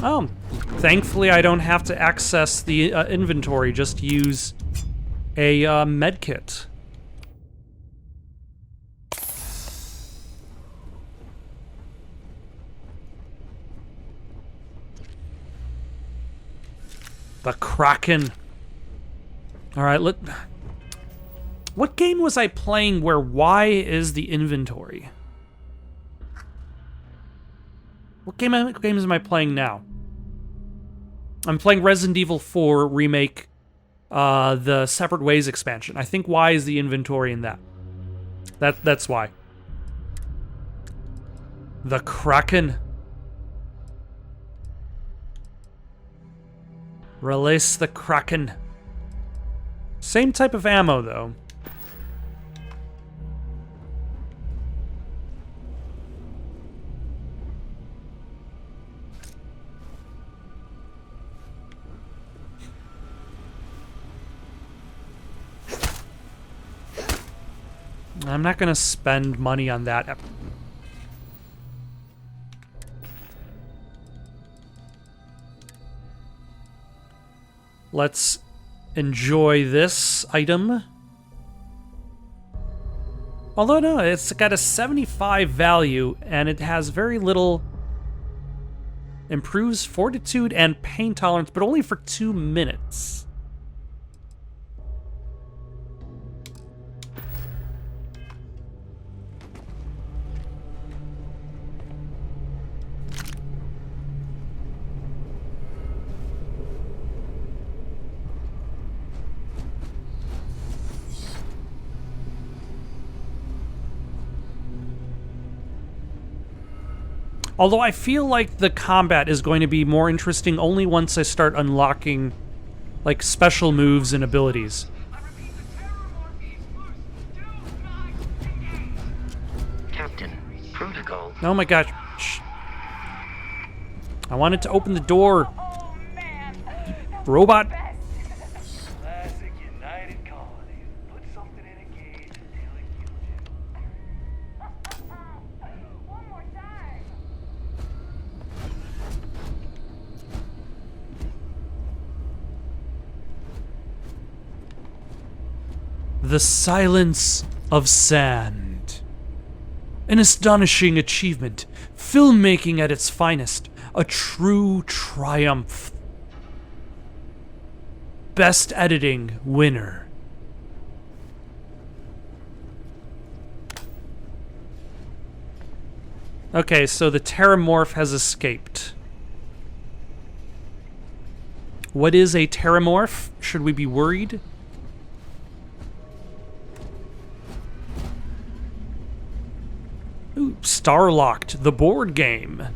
Oh, thankfully I don't have to access the inventory, just use a med kit. The Kraken. Alright, what game was I playing where Y is the inventory? What games am I playing now? I'm playing Resident Evil 4 Remake, the Separate Ways expansion. I think Y is the inventory in that. That's why. The Kraken. Release the Kraken. Same type of ammo, though. I'm not gonna spend money on that. Let's enjoy this item. Although no, it's got a 75 value and it has very little. Improves fortitude and pain tolerance, but only for 2 minutes. Although I feel like the combat is going to be more interesting only once I start unlocking, like, special moves and abilities. Captain, protocol. Oh my gosh. Shh. I wanted to open the door. Oh, man. Robot. Classic United Colonies. Put something in a cage until it kills you. One more time. The Silence of Sand. An astonishing achievement. Filmmaking at its finest. A true triumph. Best editing winner. Okay, so the Terramorph has escaped. What is a Terramorph? Should we be worried? Ooh, Starlocked, the board game.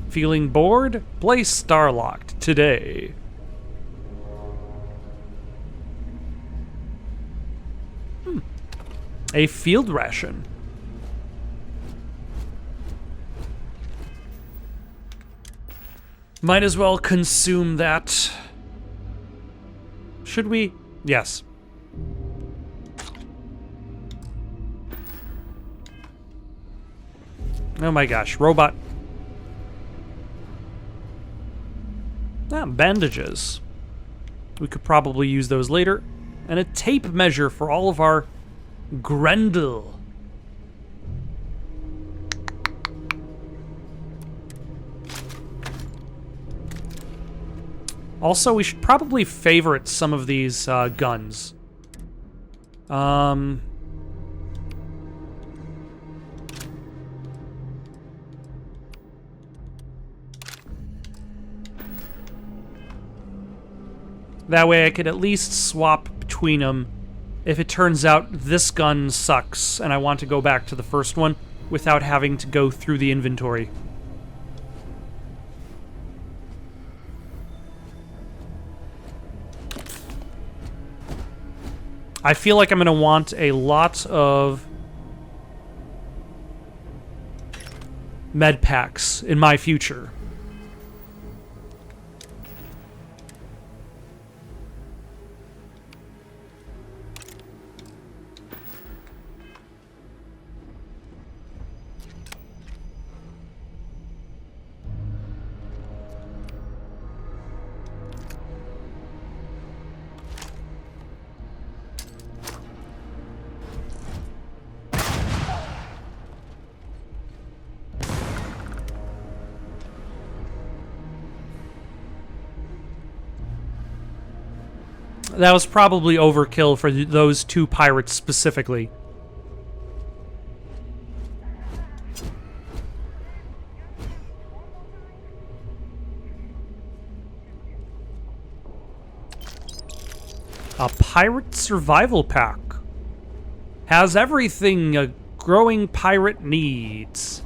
Feeling bored? Play Starlocked today. A field ration. Might as well consume that. Should we? Yes. Oh my gosh, robot. Ah, bandages. We could probably use those later. And a tape measure for all of our Grendel. Also, we should probably favorite some of these guns. That way I could at least swap between them if it turns out this gun sucks and I want to go back to the first one without having to go through the inventory. I feel like I'm going to want a lot of med packs in my future. That was probably overkill for those two pirates specifically. A pirate survival pack. Has everything a growing pirate needs.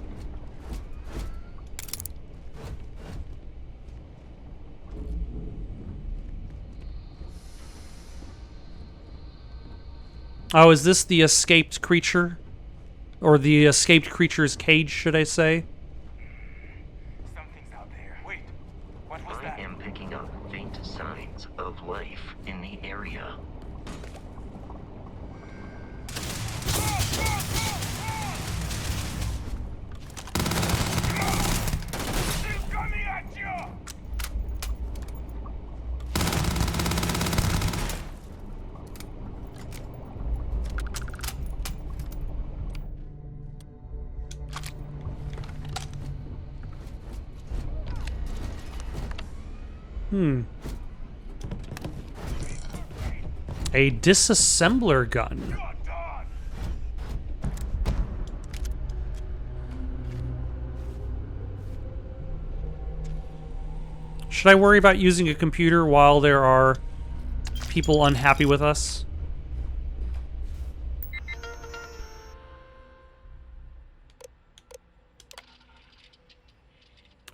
Oh, is this the escaped creature? Or the escaped creature's cage, should I say? Something's out there. Wait, what was I that? am picking up faint signs of life in the area. She's coming at you! A disassembler gun. Should I worry about using a computer while there are people unhappy with us?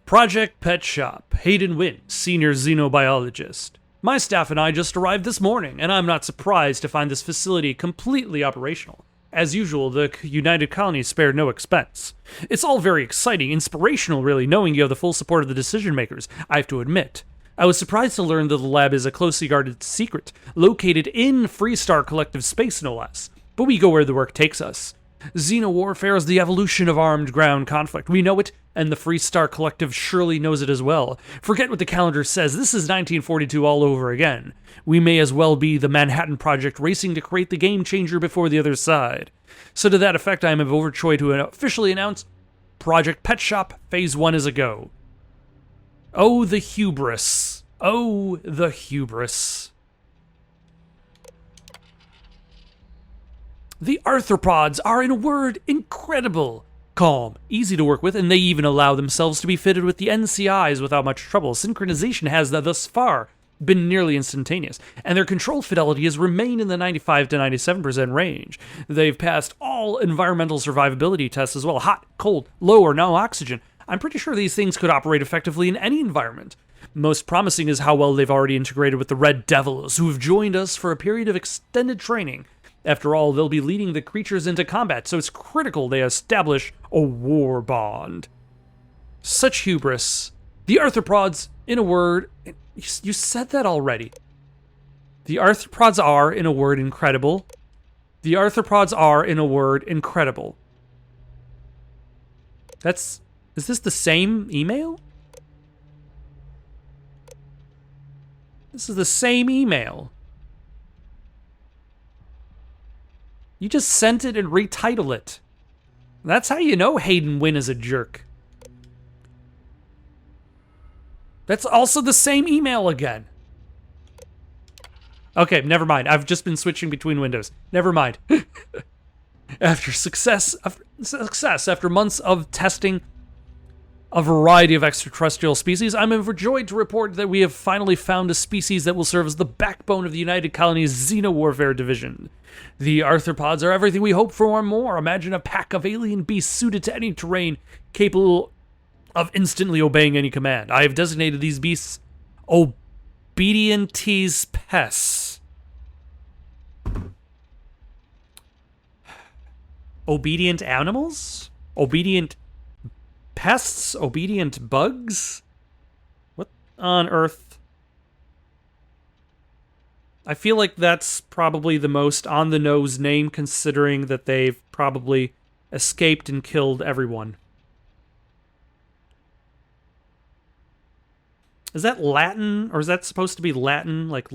Project Pet Shop, Hayden Wynn, Senior Xenobiologist. My staff and I just arrived this morning, and I'm not surprised to find this facility completely operational. As usual, the United Colonies spared no expense. It's all very exciting, inspirational really, knowing you have the full support of the decision makers, I have to admit. I was surprised to learn that the lab is a closely guarded secret, located in Freestar Collective space no less. But we go where the work takes us. Xeno-warfare is the evolution of armed ground conflict. We know it, and the Freestar Collective surely knows it as well. Forget what the calendar says, this is 1942 all over again. We may as well be the Manhattan Project racing to create the game changer before the other side. So to that effect, I am overjoyed to officially announce Project Pet Shop Phase 1 is a go. Oh, the hubris. Oh, the hubris. The arthropods are, in a word, incredible. Calm, easy to work with, and they even allow themselves to be fitted with the NCIs without much trouble. Synchronization has, thus far, been nearly instantaneous, and their control fidelity has remained in the 95 to 97% range. They've passed all environmental survivability tests as well. Hot, cold, low, or no oxygen. I'm pretty sure these things could operate effectively in any environment. Most promising is how well they've already integrated with the Red Devils, who have joined us for a period of extended training. After all, they'll be leading the creatures into combat, so it's critical they establish a war bond. Such hubris. The arthropods, in a word... You said that already. The arthropods are, in a word, incredible. The arthropods are, in a word, incredible. That's... Is this the same email? This is the same email. You just sent it and retitle it. That's how you know Hayden Wynn is a jerk. That's also the same email again. Okay, never mind. I've just been switching between windows. Never mind. After success, after months of testing a variety of extraterrestrial species, I'm overjoyed to report that we have finally found a species that will serve as the backbone of the United Colonies Xeno-warfare division. The arthropods are everything we hope for and more. Imagine a pack of alien beasts suited to any terrain, capable of instantly obeying any command. I have designated these beasts Obedientes pests. Obedient animals? Obedient pests? Obedient bugs? What on earth? I feel like that's probably the most on-the-nose name, considering that they've probably escaped and killed everyone. Is that Latin, or is that supposed to be Latin? Like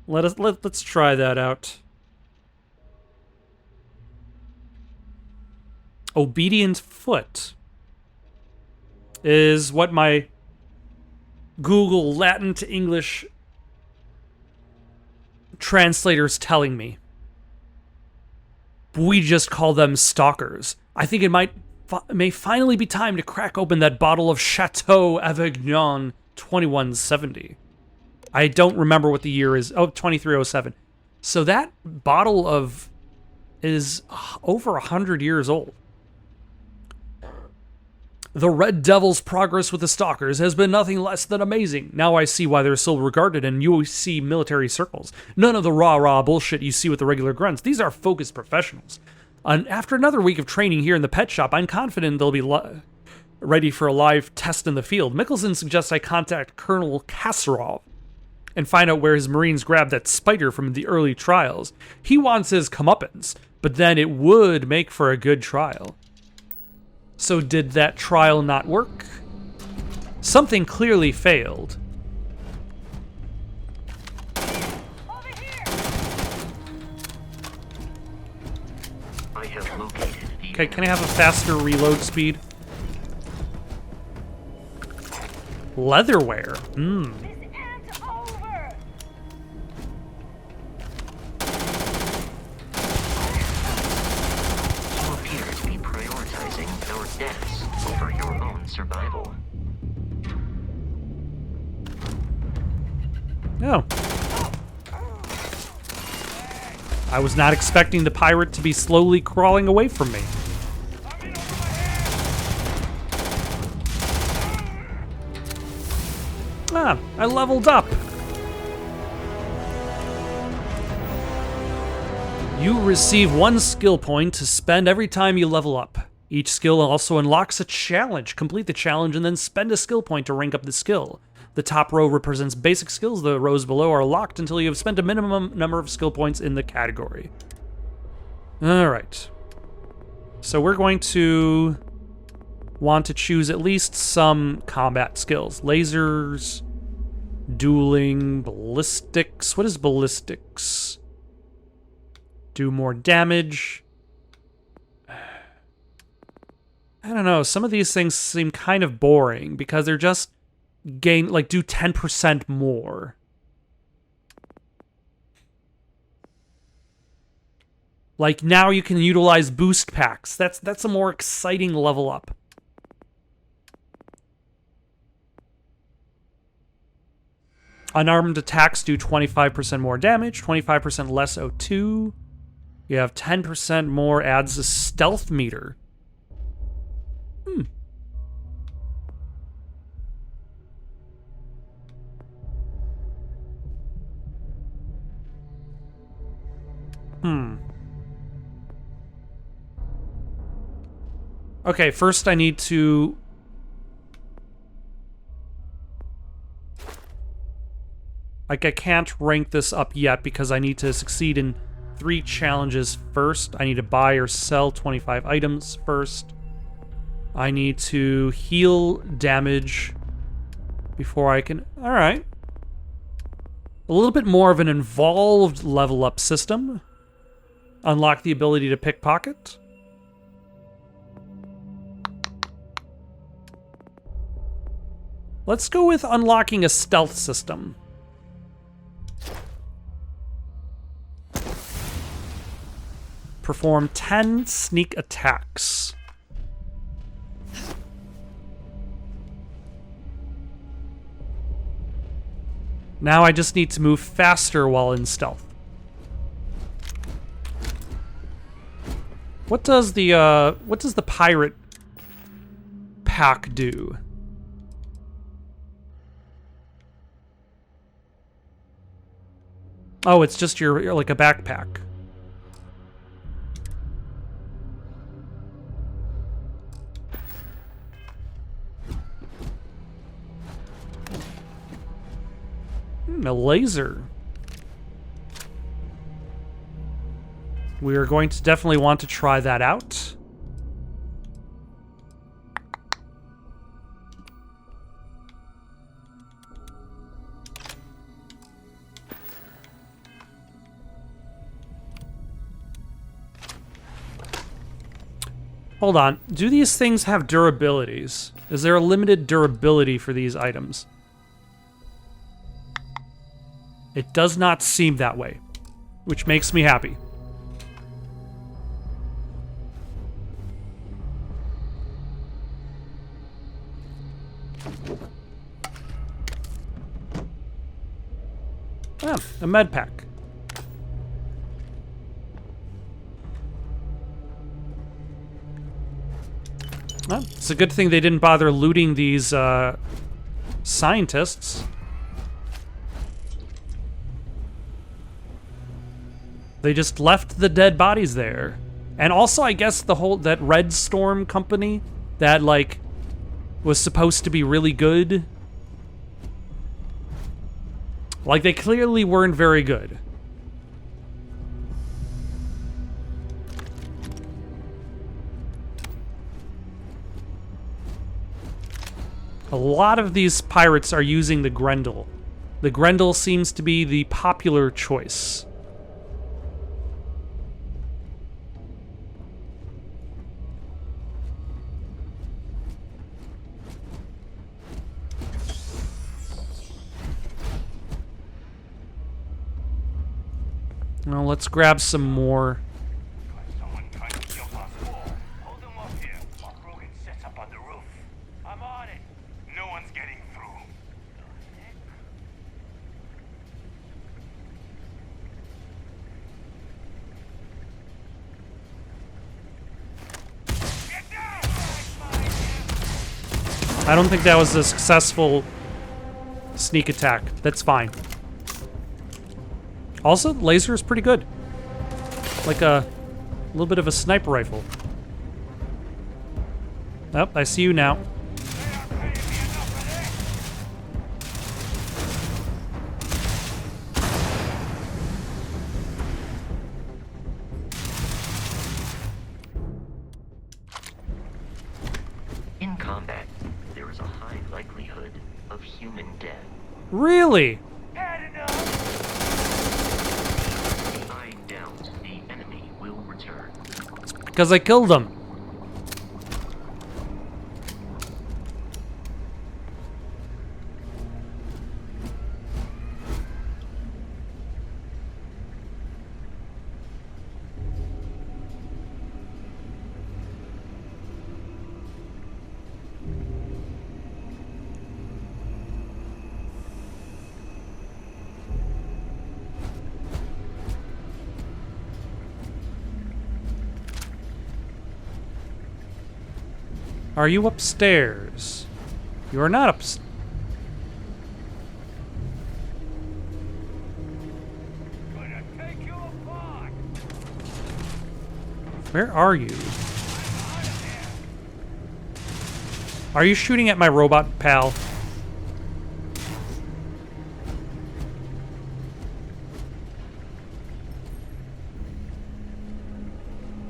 Let's try that out. Obedient foot. is what my Google Latin to English translator's telling me. We just call them stalkers. I think it may finally be time to crack open that bottle of Chateau Avignon 2170. I don't remember what the year is. Oh, 2307. So that bottle of is over 100 years old. The Red Devil's progress with the Stalkers has been nothing less than amazing. Now I see why they're so regarded in UC military circles. None of the rah-rah bullshit you see with the regular grunts. These are focused professionals. And after another week of training here in the pet shop, I'm confident they'll be ready for a live test in the field. Mickelson suggests I contact Colonel Kasserov and find out where his Marines grabbed that spider from the early trials. He wants his comeuppance, but then it would make for a good trial. So did that trial not work? Something clearly failed. Over here! I have located the... Okay, can I have a faster reload speed? Leatherware. Hmm. This ain't over! You appear to be prioritizing our deaths over your own survival. Oh. I was not expecting the pirate to be slowly crawling away from me. Ah, I leveled up. You receive 1 skill point to spend every time you level up. Each skill also unlocks a challenge. Complete the challenge and then spend a skill point to rank up the skill. The top row represents basic skills. The rows below are locked until you have spent a minimum number of skill points in the category. Alright. So we're going to want to choose at least some combat skills. Lasers, dueling, ballistics. What is ballistics? Do more damage. I don't know. Some of these things seem kind of boring because they're just do 10% more. Like now you can utilize boost packs. That's a more exciting level up. Unarmed attacks do 25% more damage, 25% less O2. You have 10% more, adds a stealth meter. Okay, first I need to... I can't rank this up yet because I need to succeed in 3 challenges first. I need to buy or sell 25 items first. I need to heal damage before I can... Alright. A little bit more of an involved level up system. Unlock the ability to pickpocket. Let's go with unlocking a stealth system. Perform 10 sneak attacks. Now I just need to move faster while in stealth. What does the pirate pack do? Oh, it's just your like a backpack. A laser. We are going to definitely want to try that out. Hold on. Do these things have durabilities? Is there a limited durability for these items? It does not seem that way, which makes me happy. Ah, a med pack. Well, it's a good thing they didn't bother looting these scientists. They just left the dead bodies there. And also, I guess that Red Storm company that, like, was supposed to be really good. Like, they clearly weren't very good. A lot of these pirates are using the Grendel. The Grendel seems to be the popular choice. Well, let's grab some more. Someone trying to kill us all. Hold them up here while Krogan sets up on the roof. I'm on it. No one's getting through. Get down! I don't think that was a successful sneak attack. That's fine. Also, laser is pretty good. Like a little bit of a sniper rifle. Oh, I see you now. In combat, there is a high likelihood of human death. Really? Had enough! I doubt the enemy will return. Because I killed them. Are you upstairs? You are not upstairs. Gonna take you apart! Where are you? Are you shooting at my robot pal?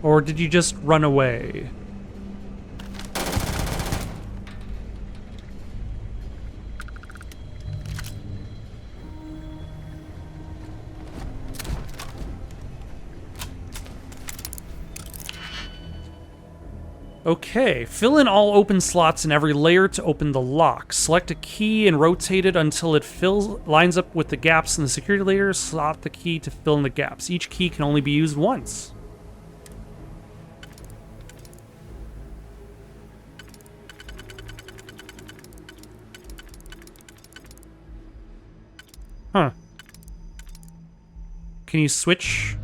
Or did you just run away? Okay, fill in all open slots in every layer to open the lock. Select a key and rotate it until it lines up with the gaps in the security layer. Slot the key to fill in the gaps. Each key can only be used once. Huh. Can you switch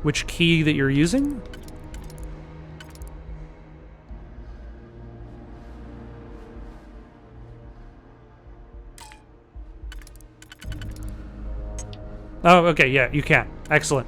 which key that you're using? Oh, okay, yeah, you can. Excellent.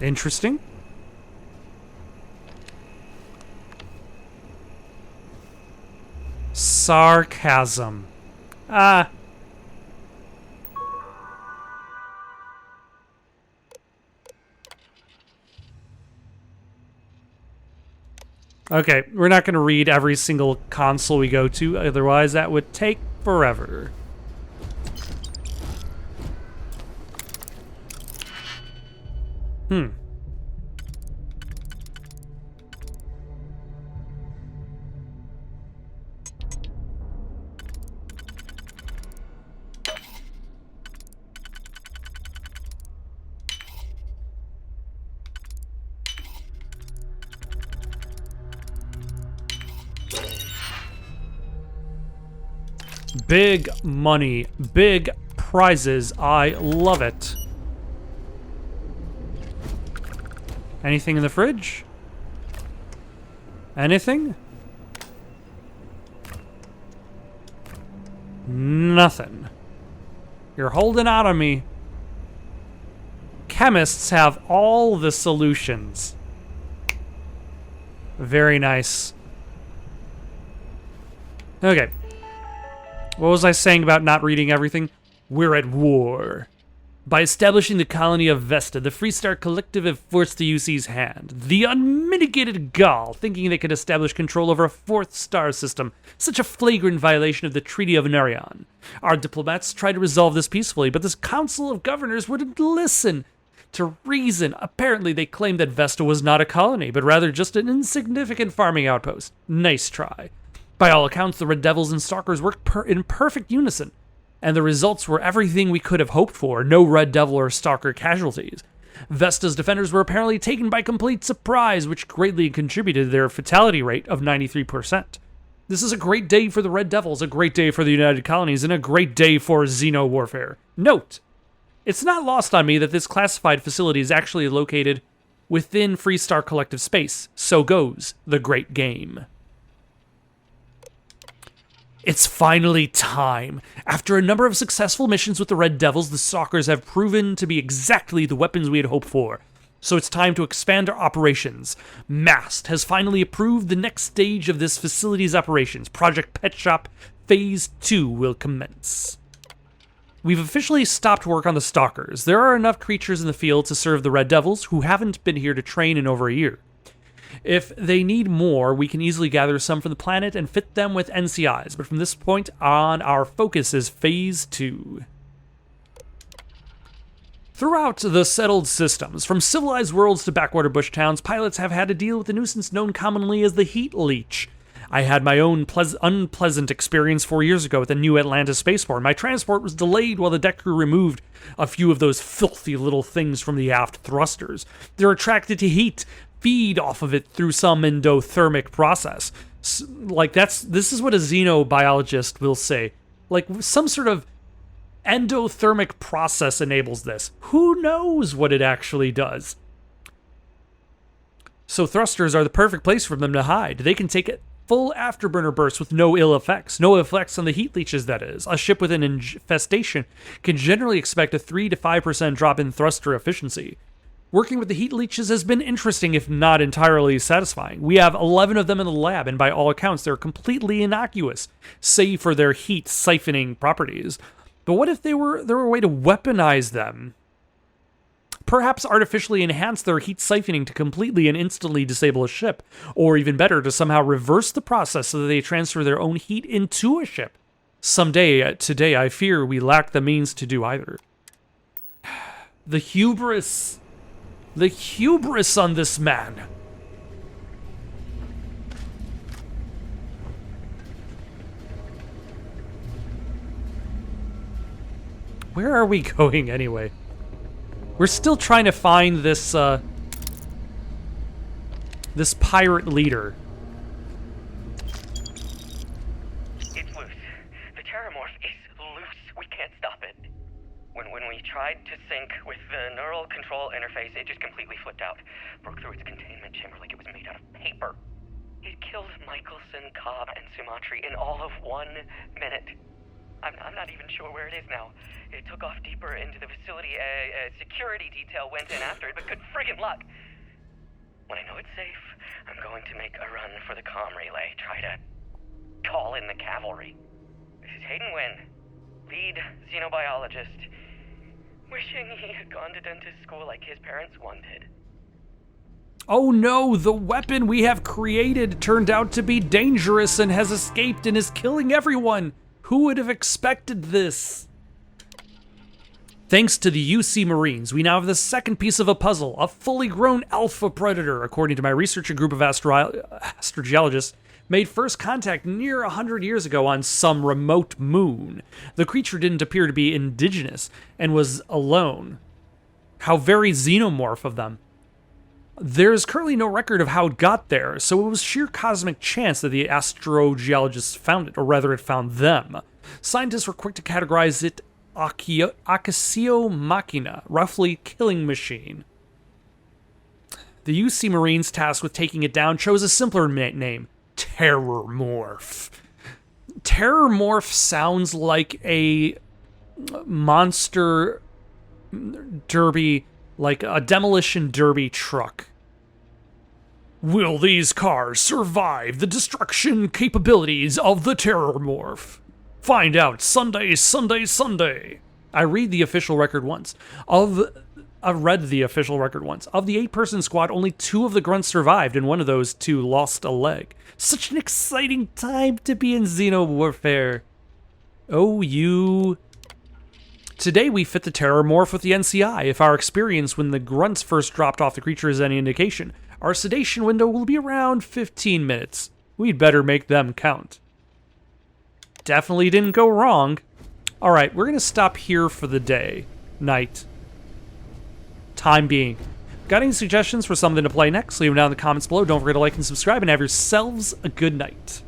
Interesting. Sarcasm. Ah. Okay, we're not going to read every single console we go to, otherwise that would take forever. Big money, big prizes. I love it. Anything in the fridge? Anything? Nothing. You're holding out on me. Chemists have all the solutions. Very nice. Okay. What was I saying about not reading everything? We're at war. By establishing the colony of Vesta, the Freestar Collective have forced the UC's hand. The unmitigated gall, thinking they could establish control over a fourth star system, such a flagrant violation of the Treaty of Nerion. Our diplomats tried to resolve this peacefully, but this Council of Governors wouldn't listen to reason. Apparently, they claimed that Vesta was not a colony, but rather just an insignificant farming outpost. Nice try. By all accounts, the Red Devils and Stalkers worked in perfect unison, and the results were everything we could have hoped for. No Red Devil or Stalker casualties. Vesta's defenders were apparently taken by complete surprise, which greatly contributed to their fatality rate of 93%. This is a great day for the Red Devils, a great day for the United Colonies, and a great day for Xeno warfare. Note, it's not lost on me that this classified facility is actually located within Freestar Collective space. So goes the great game. It's finally time. After a number of successful missions with the Red Devils, the Stalkers have proven to be exactly the weapons we had hoped for. So it's time to expand our operations. MAST has finally approved the next stage of this facility's operations. Project Pet Shop Phase 2 will commence. We've officially stopped work on the Stalkers. There are enough creatures in the field to serve the Red Devils, who haven't been here to train in over a year. If they need more, we can easily gather some from the planet and fit them with NCIs, but from this point on, our focus is Phase 2. Throughout the settled systems, from civilized worlds to backwater bush towns, pilots have had to deal with the nuisance known commonly as the heat leech. I had my own unpleasant experience 4 years ago at the New Atlantis spaceport. My transport was delayed while the deck crew removed a few of those filthy little things from the aft thrusters. They're attracted to heat, feed off of it through some endothermic process. This is what a xenobiologist will say. Like, some sort of endothermic process enables this. Who knows what it actually does? So thrusters are the perfect place for them to hide. They can take full afterburner bursts with no ill effects. No effects on the heat leeches, that is. A ship with an infestation can generally expect a 3 to 5% drop in thruster efficiency. Working with the heat leeches has been interesting, if not entirely satisfying. We have 11 of them in the lab, and by all accounts, they're completely innocuous, save for their heat siphoning properties. But what if there were a way to weaponize them? Perhaps artificially enhance their heat siphoning to completely and instantly disable a ship, or even better, to somehow reverse the process so that they transfer their own heat into a ship. Someday, today, I fear we lack the means to do either. The hubris on this man. Where are we going anyway? We're still trying to find this this pirate leader. It's loose. The Terramorph is loose. We can't stop it. When we tried to sync with the neural control interface, it just completely flipped out. Broke through its containment chamber like it was made out of paper. It killed Michelson, Cobb, and Sumatri in all of 1 minute. I'm not even sure where it is now. It took off deeper into the facility. A security detail went in after it, but good friggin' luck. When I know it's safe, I'm going to make a run for the comm relay. Try to call in the cavalry. This is Hayden Wynn, lead xenobiologist. Wishing he had gone to dentist school like his parents wanted. Oh no, the weapon we have created turned out to be dangerous and has escaped and is killing everyone. Who would have expected this? Thanks to the UC Marines, we now have the second piece of a puzzle, a fully grown alpha predator. According to my research, a group of astrogeologists made first contact near 100 years ago on some remote moon. The creature didn't appear to be indigenous and was alone. How very xenomorph of them. There is currently no record of how it got there, so it was sheer cosmic chance that the astrogeologists found it, or rather it found them. Scientists were quick to categorize it Accio Machina, roughly killing machine. The UC Marines tasked with taking it down chose a simpler name, Terrormorph. Terrormorph sounds like a monster derby, like a demolition derby truck. Will these cars survive the destruction capabilities of the Terrormorph? Find out Sunday, Sunday, Sunday. I read the official record once. I've read the official record once. Of the 8-person squad, only 2 of the grunts survived, and one of those 2 lost a leg. Such an exciting time to be in xenowarfare. Oh, you. Today we fit the Terrormorph with the NCI. If our experience when the grunts first dropped off the creature is any indication, our sedation window will be around 15 minutes. We'd better make them count. Definitely didn't go wrong. Alright, we're going to stop here for the day. Night. Time being. Got any suggestions for something to play next? Leave them down in the comments below. Don't forget to like and subscribe, and have yourselves a good night.